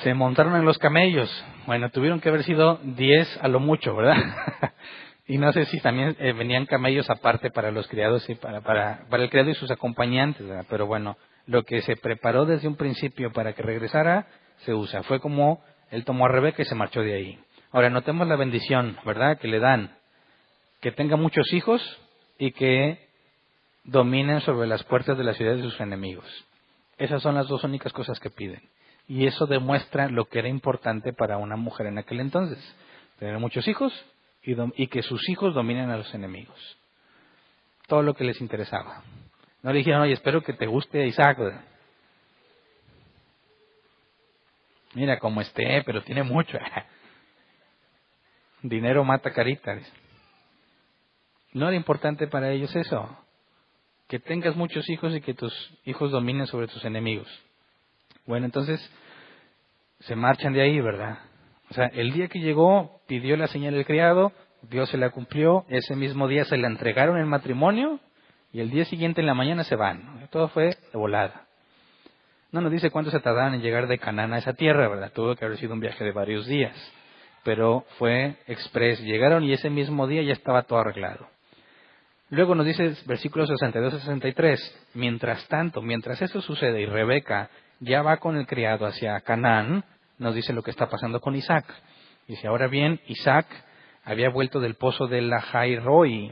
Se montaron en los camellos. Bueno, tuvieron que haber sido 10 a lo mucho, ¿verdad? Y no sé si también venían camellos aparte para los criados y para el criado y sus acompañantes, ¿verdad? Pero bueno, lo que se preparó desde un principio para que regresara, se usa. Fue como él tomó a Rebeca y se marchó de ahí. Ahora, notemos la bendición, ¿verdad?, que le dan. Que tenga muchos hijos y que dominen sobre las puertas de la ciudad de sus enemigos. Esas son las dos únicas cosas que piden. Y eso demuestra lo que era importante para una mujer en aquel entonces. Tener muchos hijos y que sus hijos dominen a los enemigos. Todo lo que les interesaba. No le dijeron, oye, espero que te guste Isaac. Mira cómo esté, pero tiene mucho. Dinero mata carita. No era importante para ellos eso. Que tengas muchos hijos y que tus hijos dominen sobre tus enemigos. Bueno, entonces se marchan de ahí, ¿verdad? O sea, el día que llegó, pidió la señal del criado, Dios se la cumplió, ese mismo día se la entregaron en matrimonio y el día siguiente en la mañana se van. Todo fue de volada. No nos dice cuánto se tardaron en llegar de Canaán a esa tierra, ¿verdad? Tuvo que haber sido un viaje de varios días, pero fue express. Llegaron y ese mismo día ya estaba todo arreglado. Luego nos dice versículos 62 a 63, mientras tanto, mientras esto sucede y Rebeca ya va con el criado hacia Canaán, nos dice lo que está pasando con Isaac. Dice, ahora bien, Isaac había vuelto del pozo de Lahai-Roi,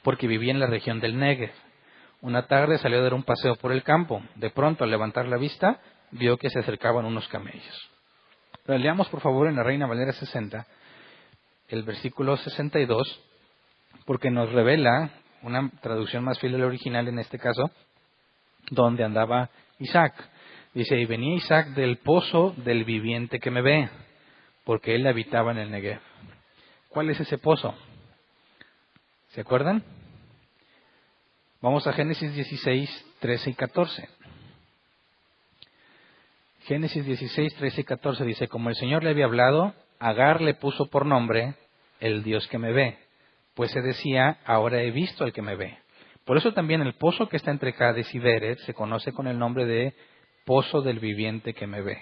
porque vivía en la región del Negev. Una tarde salió a dar un paseo por el campo. De pronto, al levantar la vista, vio que se acercaban unos camellos. Pero leamos, por favor, en la Reina Valera 60, el versículo 62, porque nos revela una traducción más fiel al original en este caso, donde andaba Isaac. Dice, y venía Isaac del pozo del viviente que me ve, porque él habitaba en el Negev. ¿Cuál es ese pozo? ¿Se acuerdan? Vamos a Génesis 16, 13 y 14. Génesis 16, 13 y 14 dice, como el Señor le había hablado, Agar le puso por nombre el Dios que me ve, pues se decía, ahora he visto al que me ve. Por eso también el pozo que está entre Cades y Bered se conoce con el nombre de pozo del viviente que me ve.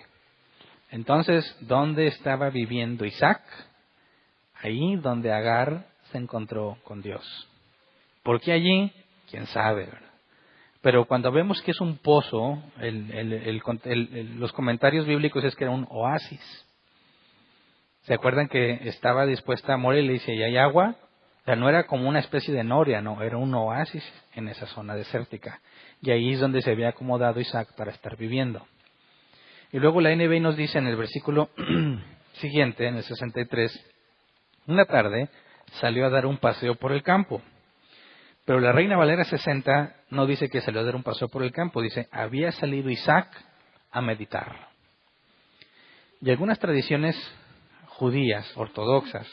Entonces, ¿dónde estaba viviendo Isaac? Ahí donde Agar se encontró con Dios. ¿Por qué allí? ¿Quién sabe? ¿Verdad? Pero cuando vemos que es un pozo, los comentarios bíblicos es que era un oasis. ¿Se acuerdan que estaba dispuesta a morir y le dice, ¿y hay agua? O sea, no era como una especie de noria, no, era un oasis en esa zona desértica. Y ahí es donde se había acomodado Isaac para estar viviendo. Y luego la NBI nos dice en el versículo siguiente, en el 63, Una tarde salió a dar un paseo por el campo. Pero la Reina Valera 60 no dice que salió a dar un paseo por el campo, dice, había salido Isaac a meditar. Y algunas tradiciones judías, ortodoxas,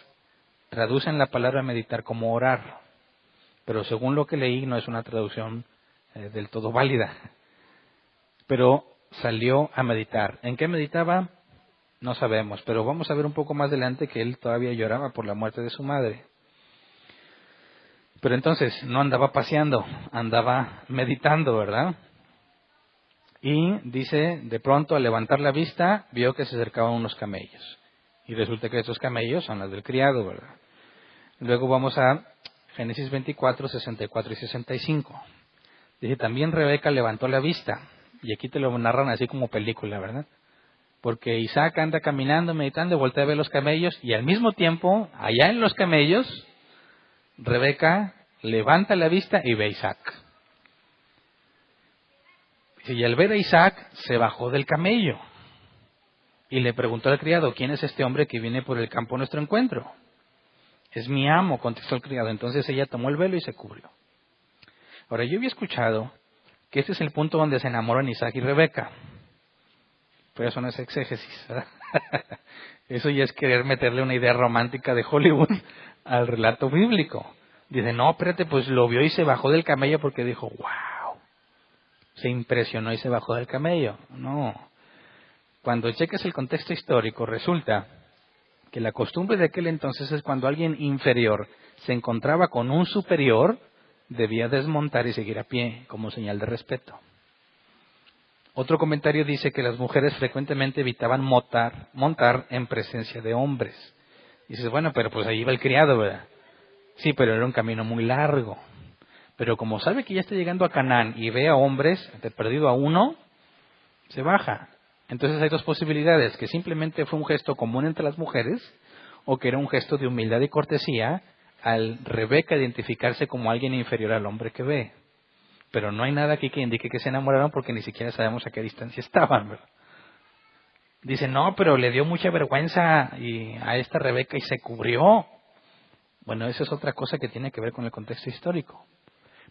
traducen la palabra meditar como orar. Pero según lo que leí, no es una traducción del todo válida. Pero salió a meditar. ¿En qué meditaba? No sabemos, pero vamos a ver un poco más adelante que él todavía lloraba por la muerte de su madre. Pero entonces no andaba paseando, andaba meditando, ¿verdad? Y dice, de pronto al levantar la vista, vio que se acercaban unos camellos. Y resulta que estos camellos son los del criado, ¿verdad? Luego vamos a Génesis 24, 64 y 65. Dice, también Rebeca levantó la vista. Y aquí te lo narran así como película, ¿verdad? Porque Isaac anda caminando, meditando, voltea a ver los camellos, y al mismo tiempo, allá en los camellos, Rebeca levanta la vista y ve a Isaac. Y al ver a Isaac, se bajó del camello. Y le preguntó al criado, ¿quién es este hombre que viene por el campo a nuestro encuentro? Es mi amo, contestó el criado. Entonces ella tomó el velo y se cubrió. Ahora, yo había escuchado que este es el punto donde se enamoran Isaac y Rebeca. Pero eso no es exégesis, ¿verdad? Eso ya es querer meterle una idea romántica de Hollywood al relato bíblico. Dice, no, espérate, pues lo vio y se bajó del camello porque dijo, wow, se impresionó y se bajó del camello. No, cuando cheques el contexto histórico, resulta que la costumbre de aquel entonces es cuando alguien inferior se encontraba con un superior, debía desmontar y seguir a pie como señal de respeto. Otro comentario dice que las mujeres frecuentemente evitaban montar en presencia de hombres. Dices, bueno, pero pues ahí va el criado, ¿verdad? Sí, pero era un camino muy largo. Pero como sabe que ya está llegando a Canaán y ve a hombres, de perdido a uno, se baja. Entonces hay dos posibilidades, que simplemente fue un gesto común entre las mujeres, o que era un gesto de humildad y cortesía al Rebeca identificarse como alguien inferior al hombre que ve. Pero no hay nada aquí que indique que se enamoraron porque ni siquiera sabemos a qué distancia estaban, ¿verdad? Dice, no, pero le dio mucha vergüenza a esta Rebeca y se cubrió. Bueno, eso es otra cosa que tiene que ver con el contexto histórico.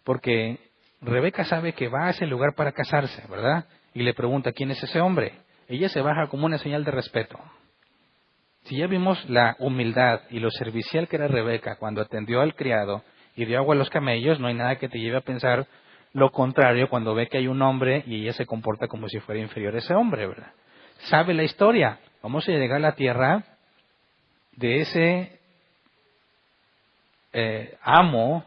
Porque Rebeca sabe que va a ese lugar para casarse, ¿verdad? Y le pregunta, ¿quién es ese hombre? Ella se baja como una señal de respeto. Si ya vimos la humildad y lo servicial que era Rebeca cuando atendió al criado y dio agua a los camellos, no hay nada que te lleve a pensar lo contrario cuando ve que hay un hombre y ella se comporta como si fuera inferior a ese hombre, ¿verdad? Sabe la historia. Vamos a llegar a la tierra de ese amo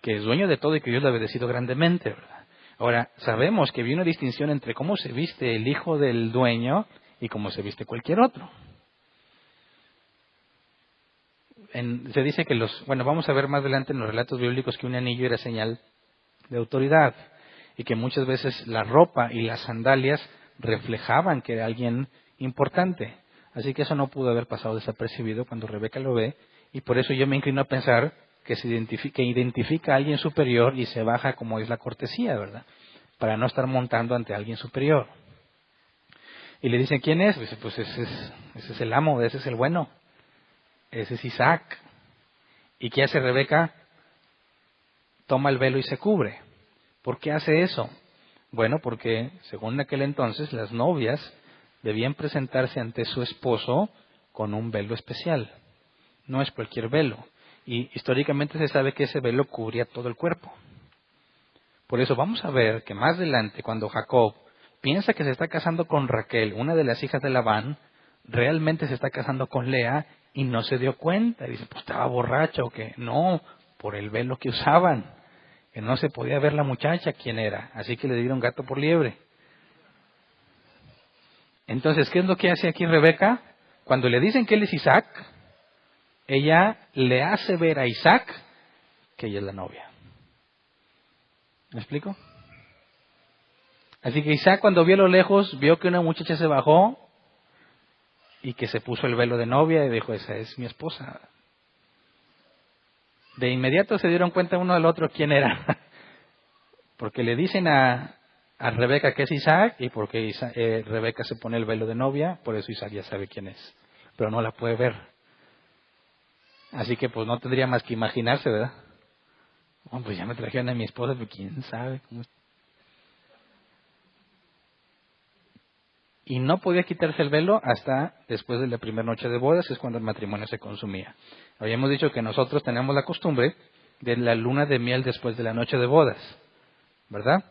que es dueño de todo y que Dios le ha bendecido grandemente, ¿verdad? Ahora, sabemos que había una distinción entre cómo se viste el hijo del dueño y cómo se viste cualquier otro. Se dice que vamos a ver más adelante en los relatos bíblicos que un anillo era señal de autoridad y que muchas veces la ropa y las sandalias reflejaban que era alguien importante. Así que eso no pudo haber pasado desapercibido cuando Rebeca lo ve, y por eso yo me inclino a pensar que identifica a alguien superior y se baja como es la cortesía, ¿verdad? Para no estar montando ante alguien superior. Y le dicen, ¿quién es? Dice, pues ese es el amo, ese es el bueno, ese es Isaac. ¿Y qué hace Rebeca? Toma el velo y se cubre. ¿Por qué hace eso? Bueno, porque según aquel entonces las novias debían presentarse ante su esposo con un velo especial. No es cualquier velo. Y históricamente se sabe que ese velo cubría todo el cuerpo. Por eso vamos a ver que más adelante, cuando Jacob piensa que se está casando con Raquel, una de las hijas de Labán, realmente se está casando con Lea y no se dio cuenta. Dice, pues estaba borracho o qué. No, por el velo que usaban, que no se podía ver la muchacha quién era. Así que le dieron gato por liebre. Entonces, ¿qué es lo que hace aquí Rebeca? Cuando le dicen que él es Isaac, ella le hace ver a Isaac que ella es la novia. ¿Me explico? Así que Isaac, cuando vio a lo lejos, vio que una muchacha se bajó y que se puso el velo de novia y dijo, esa es mi esposa. De inmediato se dieron cuenta uno del otro quién era. Porque le dicen a Rebeca que es Isaac, y porque Rebeca se pone el velo de novia, por eso Isaac ya sabe quién es. Pero no la puede ver. Así que pues no tendría más que imaginarse, ¿verdad? Oh, pues ya me trajeron a mi esposa, pero quién sabe cómo es. Y no podía quitarse el velo hasta después de la primera noche de bodas, es cuando el matrimonio se consumía. Habíamos dicho que nosotros tenemos la costumbre de la luna de miel después de la noche de bodas, ¿verdad?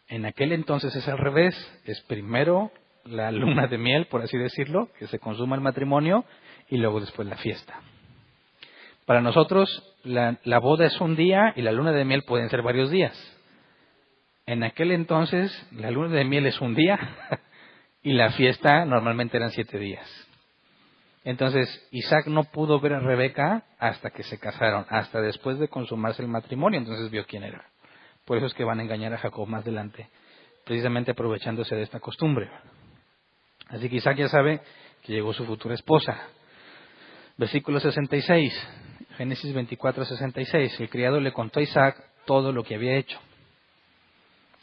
En aquel entonces es al revés, es primero la luna de miel, por así decirlo, que se consuma el matrimonio, y luego después la fiesta. Para nosotros la boda es un día y la luna de miel pueden ser varios días. En aquel entonces la luna de miel es un día y la fiesta normalmente eran 7 días. Entonces Isaac no pudo ver a Rebeca hasta que se casaron, hasta después de consumarse el matrimonio, entonces vio quién era. Por eso es que van a engañar a Jacob más adelante, precisamente aprovechándose de esta costumbre. Así que Isaac ya sabe que llegó su futura esposa. Versículo 66, Génesis 24, 66. El criado le contó a Isaac todo lo que había hecho.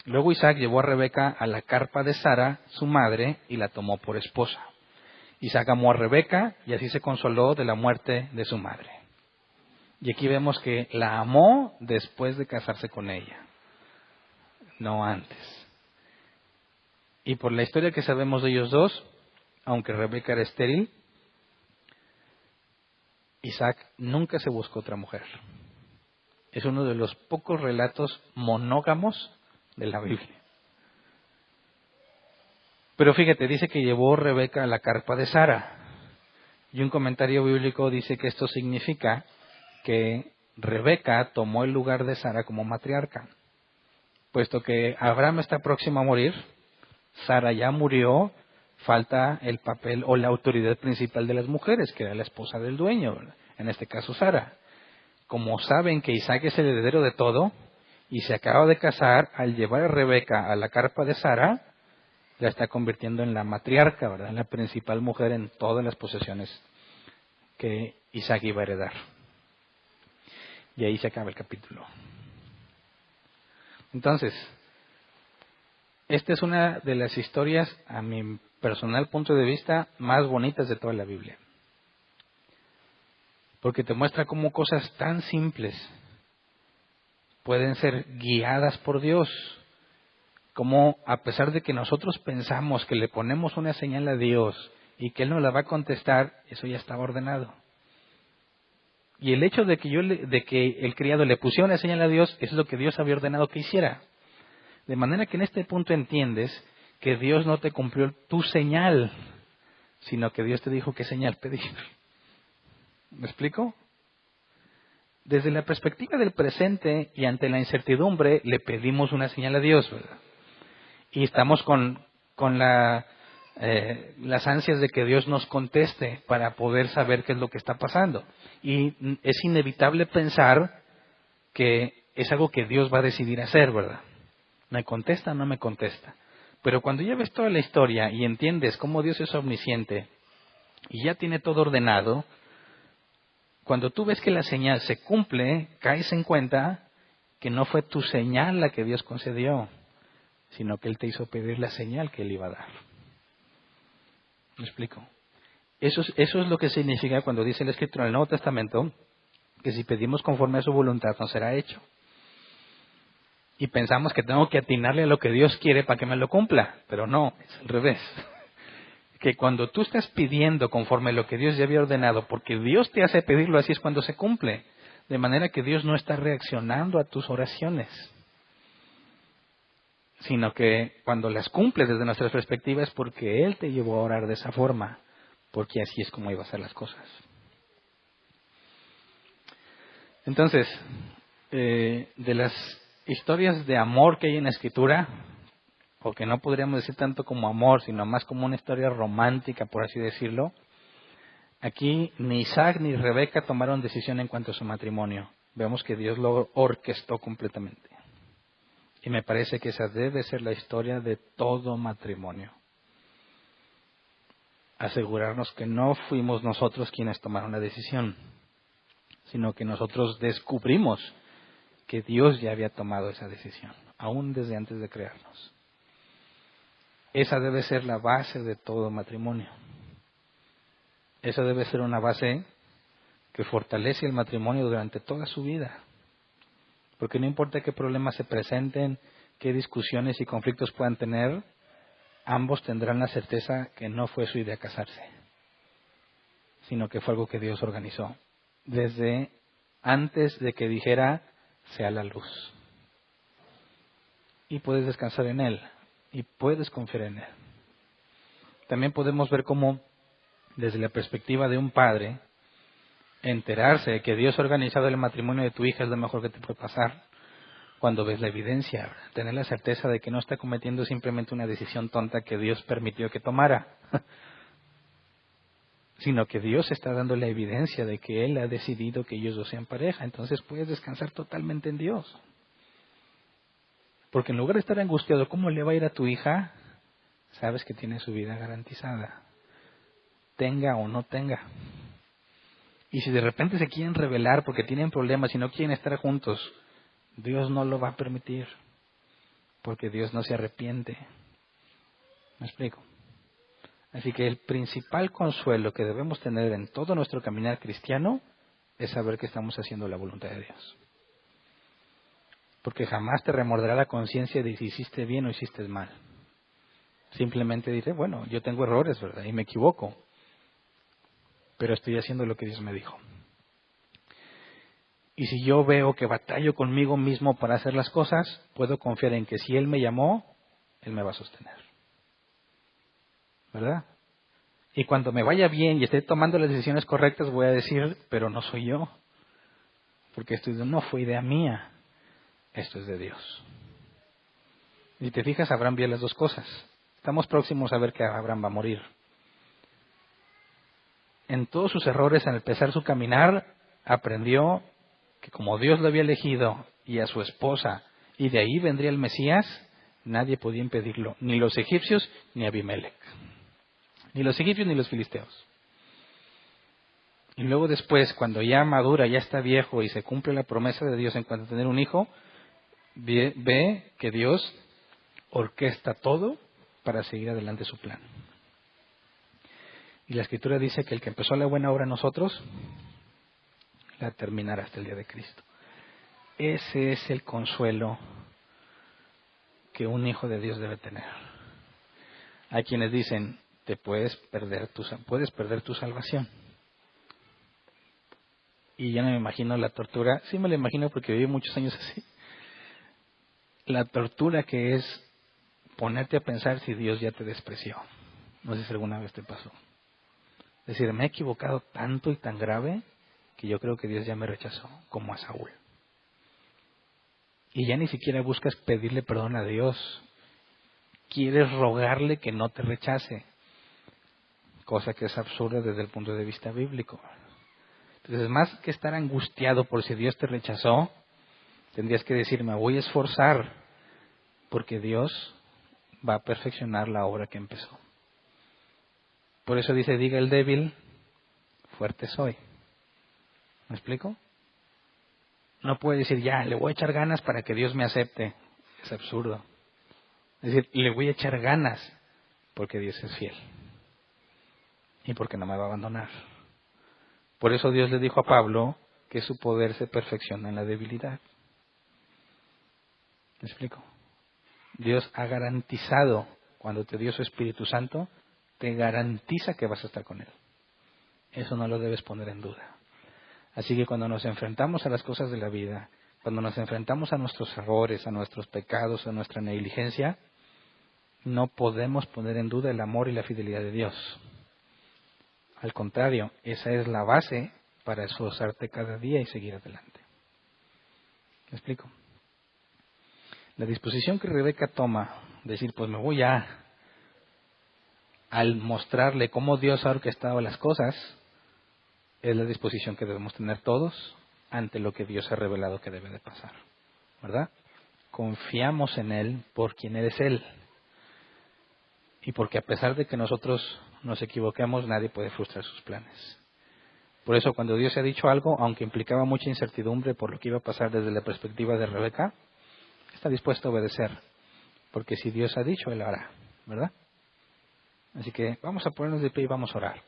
Luego Isaac llevó a Rebeca a la carpa de Sara, su madre, y la tomó por esposa. Isaac amó a Rebeca y así se consoló de la muerte de su madre. Y aquí vemos que la amó después de casarse con ella, no antes. Y por la historia que sabemos de ellos dos, aunque Rebeca era estéril, Isaac nunca se buscó otra mujer. Es uno de los pocos relatos monógamos de la Biblia. Pero fíjate, dice que llevó Rebeca a la carpa de Sara. Y un comentario bíblico dice que esto significa que Rebeca tomó el lugar de Sara como matriarca. Puesto que Abraham está próximo a morir, Sara ya murió, falta el papel o la autoridad principal de las mujeres, que era la esposa del dueño, en este caso Sara. Como saben que Isaac es el heredero de todo, y se acaba de casar, al llevar a Rebeca a la carpa de Sara, la está convirtiendo en la matriarca, ¿verdad? En la principal mujer en todas las posesiones que Isaac iba a heredar. Y ahí se acaba el capítulo. Entonces, esta es una de las historias, a mi personal punto de vista, más bonitas de toda la Biblia. Porque te muestra cómo cosas tan simples pueden ser guiadas por Dios. Como a pesar de que nosotros pensamos que le ponemos una señal a Dios y que Él nos la va a contestar, eso ya estaba ordenado. Y el hecho de que el criado le pusiera una señal a Dios, eso es lo que Dios había ordenado que hiciera. De manera que en este punto entiendes que Dios no te cumplió tu señal, sino que Dios te dijo qué señal pedir. ¿Me explico? Desde la perspectiva del presente y ante la incertidumbre, le pedimos una señal a Dios, ¿verdad? Y estamos con las ansias de que Dios nos conteste para poder saber qué es lo que está pasando. Y es inevitable pensar que es algo que Dios va a decidir hacer, ¿verdad? ¿Me contesta o no me contesta? Pero cuando ya ves toda la historia y entiendes cómo Dios es omnisciente y ya tiene todo ordenado, cuando tú ves que la señal se cumple, caes en cuenta que no fue tu señal la que Dios concedió, sino que Él te hizo pedir la señal que Él iba a dar. ¿Me explico? Eso es lo que significa cuando dice el Escritura en el Nuevo Testamento, que si pedimos conforme a su voluntad, nos será hecho. Y pensamos que tengo que atinarle a lo que Dios quiere para que me lo cumpla, pero no, es al revés. Que cuando tú estás pidiendo conforme a lo que Dios ya había ordenado, porque Dios te hace pedirlo, así es cuando se cumple. De manera que Dios no está reaccionando a tus oraciones, sino que cuando las cumples desde nuestra perspectiva es porque Él te llevó a orar de esa forma, porque así es como iba a ser las cosas. Entonces, de las historias de amor que hay en la Escritura, o que no podríamos decir tanto como amor, sino más como una historia romántica, por así decirlo, aquí ni Isaac ni Rebeca tomaron decisión en cuanto a su matrimonio. Vemos que Dios lo orquestó completamente. Y me parece que esa debe ser la historia de todo matrimonio. Asegurarnos que no fuimos nosotros quienes tomaron la decisión, sino que nosotros descubrimos que Dios ya había tomado esa decisión, aún desde antes de crearnos. Esa debe ser la base de todo matrimonio. Esa debe ser una base que fortalece el matrimonio durante toda su vida. Porque no importa qué problemas se presenten, qué discusiones y conflictos puedan tener, ambos tendrán la certeza que no fue su idea casarse, sino que fue algo que Dios organizó desde antes de que dijera sea la luz. Y puedes descansar en Él y puedes confiar en Él. También podemos ver cómo, desde la perspectiva de un padre, enterarse de que Dios ha organizado el matrimonio de tu hija es lo mejor que te puede pasar. Cuando ves la evidencia, tener la certeza de que no está cometiendo simplemente una decisión tonta que Dios permitió que tomara, sino que Dios está dando la evidencia de que Él ha decidido que ellos dos sean pareja. Entonces puedes descansar totalmente en Dios. Porque en lugar de estar angustiado, ¿cómo le va a ir a tu hija? Sabes que tiene su vida garantizada, tenga o no tenga. Y si de repente se quieren rebelar porque tienen problemas y no quieren estar juntos, Dios no lo va a permitir, porque Dios no se arrepiente. ¿Me explico? Así que el principal consuelo que debemos tener en todo nuestro caminar cristiano es saber que estamos haciendo la voluntad de Dios. Porque jamás te remorderá la conciencia de si hiciste bien o hiciste mal. Simplemente dice, bueno, yo tengo errores, ¿verdad? Y me equivoco. Pero estoy haciendo lo que Dios me dijo. Y si yo veo que batallo conmigo mismo para hacer las cosas, puedo confiar en que si Él me llamó, Él me va a sostener. ¿Verdad? Y cuando me vaya bien y esté tomando las decisiones correctas, voy a decir, pero no soy yo. Porque esto no fue idea mía. Esto es de Dios. Y si te fijas, Abraham vio las dos cosas. Estamos próximos a ver que Abraham va a morir. En todos sus errores, al empezar su caminar, aprendió que como Dios lo había elegido y a su esposa, y de ahí vendría el Mesías, nadie podía impedirlo, ni los egipcios ni Abimelech, ni los egipcios ni los filisteos. Y luego después, cuando ya madura, ya está viejo y se cumple la promesa de Dios en cuanto a tener un hijo, ve que Dios orquesta todo para seguir adelante su plan. Y la Escritura dice que el que empezó la buena obra en nosotros, la terminará hasta el día de Cristo. Ese es el consuelo que un hijo de Dios debe tener. Hay quienes dicen, puedes perder tu salvación. Y ya no me imagino la tortura. Sí me la imagino porque viví muchos años así. La tortura que es ponerte a pensar si Dios ya te despreció. No sé si alguna vez te pasó. Es decir, me he equivocado tanto y tan grave que yo creo que Dios ya me rechazó, como a Saúl. Y ya ni siquiera buscas pedirle perdón a Dios. Quieres rogarle que no te rechace. Cosa que es absurda desde el punto de vista bíblico. Entonces, más que estar angustiado por si Dios te rechazó, tendrías que decir, me voy a esforzar, porque Dios va a perfeccionar la obra que empezó. Por eso dice, diga el débil, fuerte soy. ¿Me explico? No puede decir, ya, le voy a echar ganas para que Dios me acepte. Es absurdo. Es decir, le voy a echar ganas porque Dios es fiel. Y porque no me va a abandonar. Por eso Dios le dijo a Pablo que su poder se perfecciona en la debilidad. ¿Me explico? Dios ha garantizado, cuando te dio su Espíritu Santo, te garantiza que vas a estar con Él. Eso no lo debes poner en duda. Así que cuando nos enfrentamos a las cosas de la vida, cuando nos enfrentamos a nuestros errores, a nuestros pecados, a nuestra negligencia, no podemos poner en duda el amor y la fidelidad de Dios. Al contrario, esa es la base para esforzarte cada día y seguir adelante. ¿Me explico? La disposición que Rebeca toma, de decir, pues me voy al mostrarle cómo Dios ha orquestado las cosas, es la disposición que debemos tener todos ante lo que Dios ha revelado que debe de pasar. ¿Verdad? Confiamos en Él por quien Él es Él. Y porque a pesar de que nosotros nos equivoquemos, nadie puede frustrar sus planes. Por eso cuando Dios ha dicho algo, aunque implicaba mucha incertidumbre por lo que iba a pasar desde la perspectiva de Rebeca, está dispuesto a obedecer. Porque si Dios ha dicho, Él lo hará. ¿Verdad? Así que vamos a ponernos de pie y vamos a orar.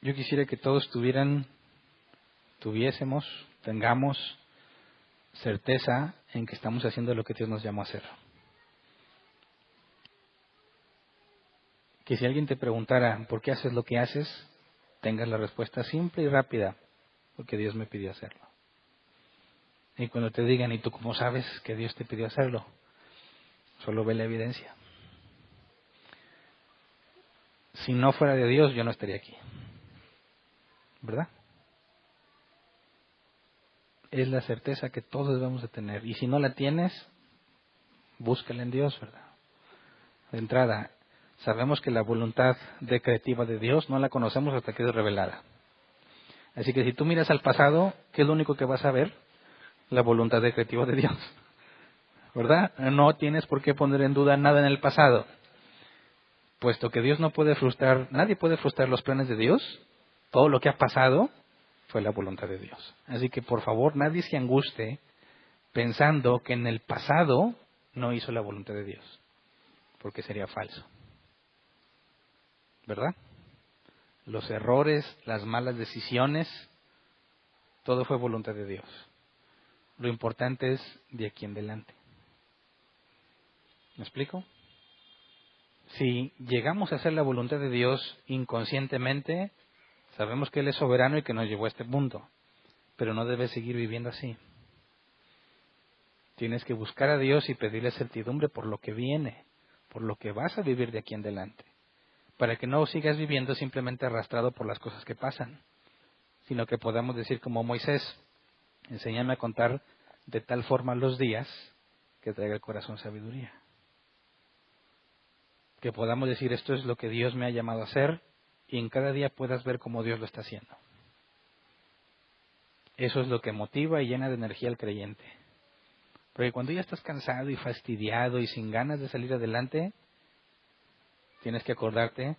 Yo quisiera que todos tengamos certeza en que estamos haciendo lo que Dios nos llamó a hacer. Que si alguien te preguntara por qué haces lo que haces, tengas la respuesta simple y rápida, porque Dios me pidió hacerlo. Y cuando te digan, ¿y tú cómo sabes que Dios te pidió hacerlo? Solo ve la evidencia. Si no fuera de Dios, yo no estaría aquí. ¿Verdad? Es la certeza que todos debemos de tener. Y si no la tienes, búscala en Dios, ¿verdad? De entrada, sabemos que la voluntad decretiva de Dios no la conocemos hasta que es revelada. Así que si tú miras al pasado, ¿qué es lo único que vas a ver? La voluntad decretiva de Dios. ¿Verdad? No tienes por qué poner en duda nada en el pasado. Puesto que Dios no puede frustrar, nadie puede frustrar los planes de Dios, todo lo que ha pasado fue la voluntad de Dios. Así que por favor, nadie se anguste pensando que en el pasado no hizo la voluntad de Dios, porque sería falso. ¿Verdad? Los errores, las malas decisiones, todo fue voluntad de Dios. Lo importante es de aquí en adelante. ¿Me explico? Si llegamos a hacer la voluntad de Dios inconscientemente, sabemos que Él es soberano y que nos llevó a este punto, pero no debes seguir viviendo así. Tienes que buscar a Dios y pedirle certidumbre por lo que viene, por lo que vas a vivir de aquí en adelante, para que no sigas viviendo simplemente arrastrado por las cosas que pasan, sino que podamos decir como Moisés, enséñame a contar de tal forma los días que traiga el corazón sabiduría. Que podamos decir esto es lo que Dios me ha llamado a hacer y en cada día puedas ver cómo Dios lo está haciendo. Eso es lo que motiva y llena de energía al creyente. Porque cuando ya estás cansado y fastidiado y sin ganas de salir adelante, tienes que acordarte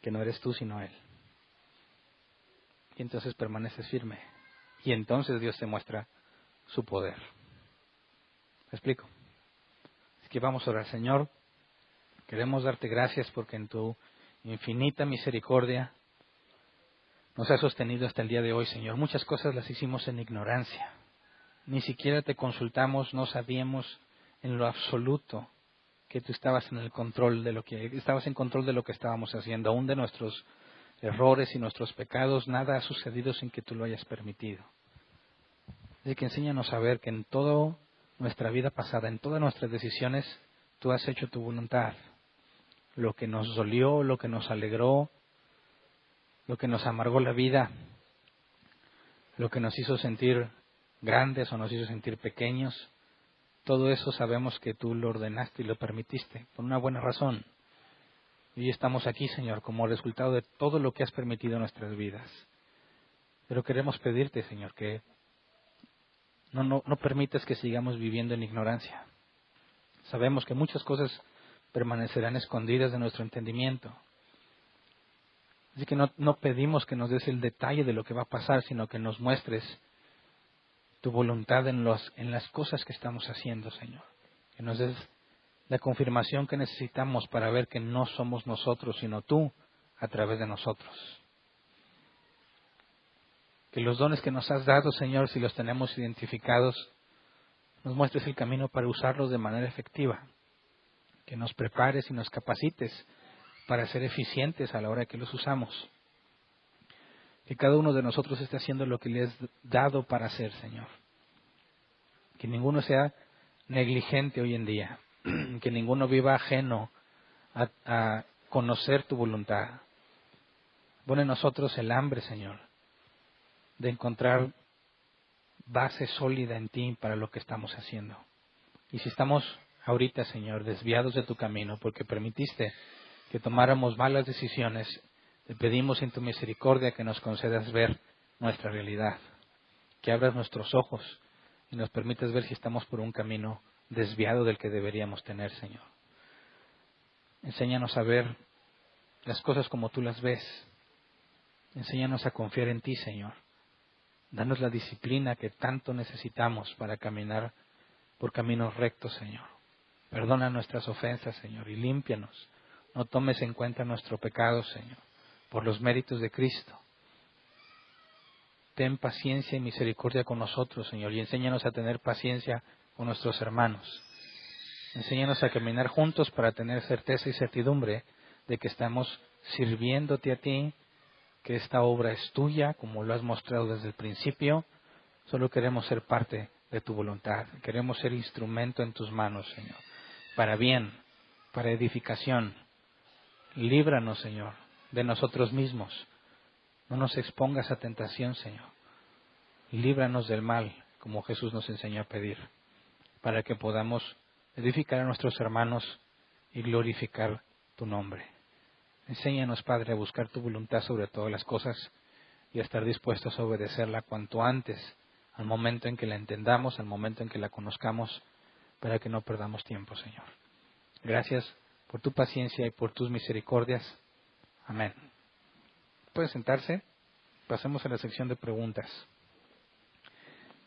que no eres tú sino Él. Y entonces permaneces firme. Y entonces Dios te muestra su poder. ¿Me explico? Así que vamos a orar. Señor, queremos darte gracias porque en tu infinita misericordia nos has sostenido hasta el día de hoy, Señor. Muchas cosas las hicimos en ignorancia. Ni siquiera te consultamos, no sabíamos en lo absoluto que tú estabas en control de lo que estábamos haciendo, aún de nuestros errores y nuestros pecados, nada ha sucedido sin que tú lo hayas permitido. Así que enséñanos a ver que en toda nuestra vida pasada, en todas nuestras decisiones, tú has hecho tu voluntad. Lo que nos dolió, lo que nos alegró, lo que nos amargó la vida, lo que nos hizo sentir grandes o nos hizo sentir pequeños, todo eso sabemos que tú lo ordenaste y lo permitiste, por una buena razón. Y hoy estamos aquí, Señor, como resultado de todo lo que has permitido en nuestras vidas. Pero queremos pedirte, Señor, que no permitas que sigamos viviendo en ignorancia. Sabemos que muchas cosas permanecerán escondidas de nuestro entendimiento. Así que no pedimos que nos des el detalle de lo que va a pasar, sino que nos muestres tu voluntad en las cosas que estamos haciendo, Señor. Que nos des la confirmación que necesitamos para ver que no somos nosotros, sino tú a través de nosotros. Que los dones que nos has dado, Señor, si los tenemos identificados, nos muestres el camino para usarlos de manera efectiva. Que nos prepares y nos capacites para ser eficientes a la hora que los usamos. Que cada uno de nosotros esté haciendo lo que le has dado para hacer, Señor. Que ninguno sea negligente hoy en día. Que ninguno viva ajeno a conocer tu voluntad. Pon en nosotros el hambre, Señor, de encontrar base sólida en ti para lo que estamos haciendo. Y si estamos ahorita, Señor, desviados de tu camino porque permitiste que tomáramos malas decisiones, te pedimos en tu misericordia que nos concedas ver nuestra realidad, que abras nuestros ojos y nos permitas ver si estamos por un camino desviado del que deberíamos tener, Señor. Enséñanos a ver las cosas como tú las ves. Enséñanos a confiar en ti, Señor. Danos la disciplina que tanto necesitamos para caminar por caminos rectos, Señor. Perdona nuestras ofensas, Señor, y límpianos. No tomes en cuenta nuestro pecado, Señor. por los méritos de Cristo. Ten paciencia y misericordia con nosotros, Señor, y enséñanos a tener paciencia con nuestros hermanos. Enséñanos a caminar juntos para tener certeza y certidumbre de que estamos sirviéndote a ti, que esta obra es tuya, como lo has mostrado desde el principio. Solo queremos ser parte de tu voluntad. Queremos ser instrumento en tus manos, Señor, para bien, para edificación. Líbranos, Señor, de nosotros mismos. No nos expongas a tentación, Señor. Líbranos del mal, como Jesús nos enseñó a pedir, para que podamos edificar a nuestros hermanos y glorificar tu nombre. Enséñanos, Padre, a buscar tu voluntad sobre todas las cosas y a estar dispuestos a obedecerla cuanto antes, al momento en que la entendamos, al momento en que la conozcamos, para que no perdamos tiempo, Señor. Gracias por tu paciencia y por tus misericordias. Amén. Pueden sentarse. Pasemos a la sección de preguntas.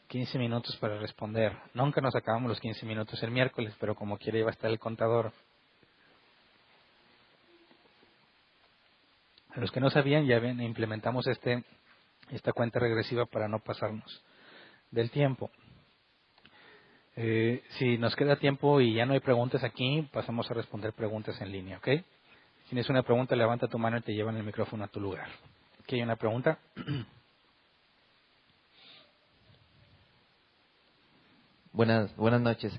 15 minutos para responder. Nunca nos acabamos los 15 minutos el miércoles, pero como quiera iba a estar el contador. A los que no sabían, ya ven, implementamos esta cuenta regresiva para no pasarnos del tiempo. Si nos queda tiempo y ya no hay preguntas aquí, pasamos a responder preguntas en línea, ¿ok? Si tienes una pregunta, levanta tu mano y te llevan el micrófono a tu lugar. ¿Aquí hay una pregunta? Buenas noches.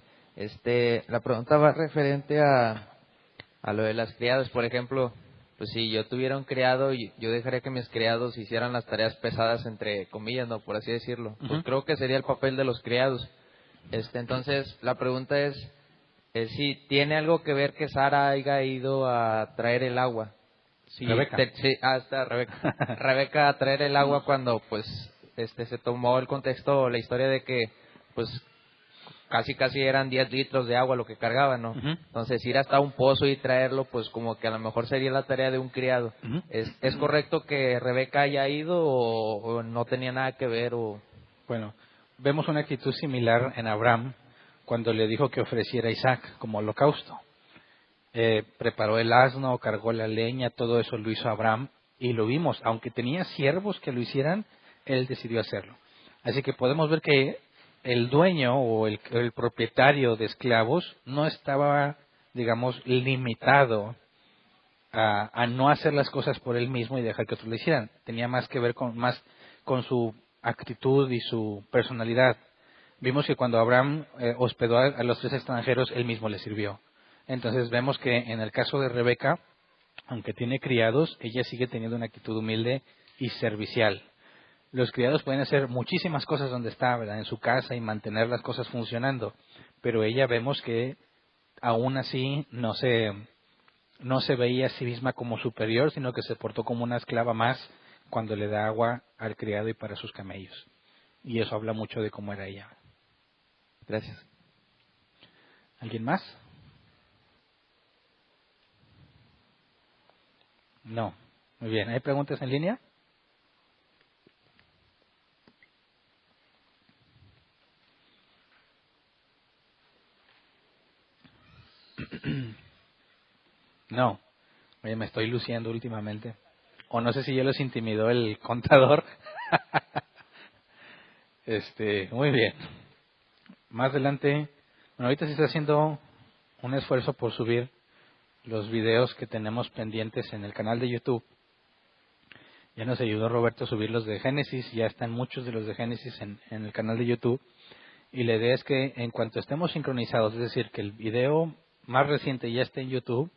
La pregunta va referente a lo de las criadas. Por ejemplo, pues si yo tuviera un criado, yo dejaría que mis criados hicieran las tareas pesadas, entre comillas, no, por así decirlo. Pues creo que sería el papel de los criados. Entonces, la pregunta es si tiene algo que ver que Sara haya ido a traer el agua. Rebeca. Está Rebeca. Rebeca a traer el agua cuando, pues, se tomó el contexto, la historia de que, pues, casi eran 10 litros de agua lo que cargaban, ¿no? Entonces, ir hasta un pozo y traerlo, pues, como que a lo mejor sería la tarea de un criado. ¿Es correcto que Rebeca haya ido o no tenía nada que ver? Bueno, vemos una actitud similar en Abraham cuando le dijo que ofreciera a Isaac como holocausto. Preparó el asno, cargó la leña, todo eso lo hizo Abraham y lo vimos. Aunque tenía siervos que lo hicieran, él decidió hacerlo. Así que podemos ver que el dueño o el propietario de esclavos no estaba, digamos, limitado a no hacer las cosas por él mismo y dejar que otros lo hicieran. Tenía más que ver con su actitud y su personalidad. Vimos que cuando Abraham hospedó a los 3 extranjeros, él mismo les sirvió. Entonces vemos que en el caso de Rebeca, aunque tiene criados, ella sigue teniendo una actitud humilde y servicial. Los criados pueden hacer muchísimas cosas donde está, ¿verdad?, en su casa y mantener las cosas funcionando, pero ella vemos que aún así no se veía a sí misma como superior, sino que se portó como una esclava más cuando le da agua al criado y para sus camellos. Y eso habla mucho de cómo era ella. Gracias. ¿Alguien más? No. Muy bien. ¿Hay preguntas en línea? No. Oye, me estoy luciendo últimamente. O no sé si ya los intimidó el contador. Muy bien. Más adelante, bueno, ahorita se está haciendo un esfuerzo por subir los videos que tenemos pendientes en el canal de YouTube. Ya nos ayudó Roberto a subir los de Génesis, ya están muchos de los de Génesis en el canal de YouTube. Y la idea es que en cuanto estemos sincronizados, es decir, que el video más reciente ya esté en YouTube,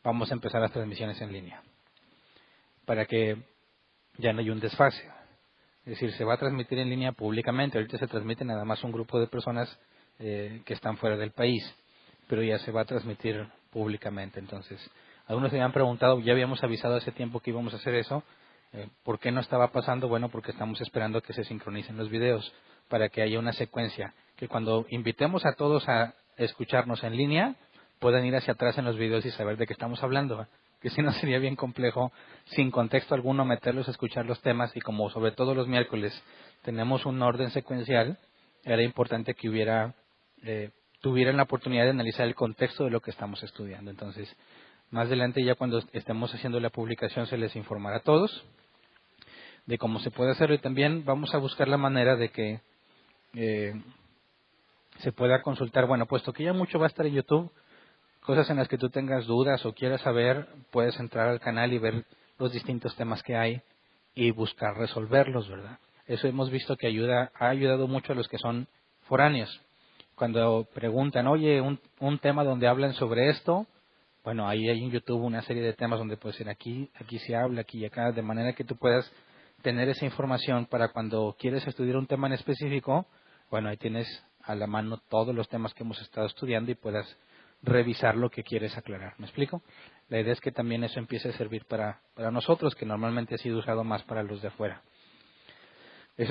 vamos a empezar las transmisiones en línea, para que ya no haya un desfase. Es decir, se va a transmitir en línea públicamente. Ahorita se transmite nada más un grupo de personas que están fuera del país, pero ya se va a transmitir públicamente. Entonces, algunos me han preguntado, ya habíamos avisado hace tiempo que íbamos a hacer eso, ¿por qué no estaba pasando? Bueno, porque estamos esperando que se sincronicen los videos, para que haya una secuencia, que cuando invitemos a todos a escucharnos en línea, puedan ir hacia atrás en los videos y saber de qué estamos hablando, que si no sería bien complejo, sin contexto alguno, meterlos a escuchar los temas, y como sobre todo los miércoles tenemos un orden secuencial, era importante que tuvieran la oportunidad de analizar el contexto de lo que estamos estudiando. Entonces, Más adelante, ya cuando estemos haciendo la publicación, se les informará a todos de cómo se puede hacerlo, y también vamos a buscar la manera de que se pueda consultar. Bueno, puesto que ya mucho va a estar en YouTube, cosas en las que tú tengas dudas o quieras saber, puedes entrar al canal y ver los distintos temas que hay y buscar resolverlos, ¿verdad? Eso hemos visto que ha ayudado mucho a los que son foráneos. Cuando preguntan, oye, un tema donde hablan sobre esto, bueno, ahí hay en YouTube una serie de temas donde puede ser aquí se habla, aquí y acá, de manera que tú puedas tener esa información para cuando quieres estudiar un tema en específico, bueno, ahí tienes a la mano todos los temas que hemos estado estudiando y puedas revisar lo que quieres aclarar. ¿Me explico? La idea es que también eso empiece a servir para nosotros, que normalmente ha sido usado más para los de afuera.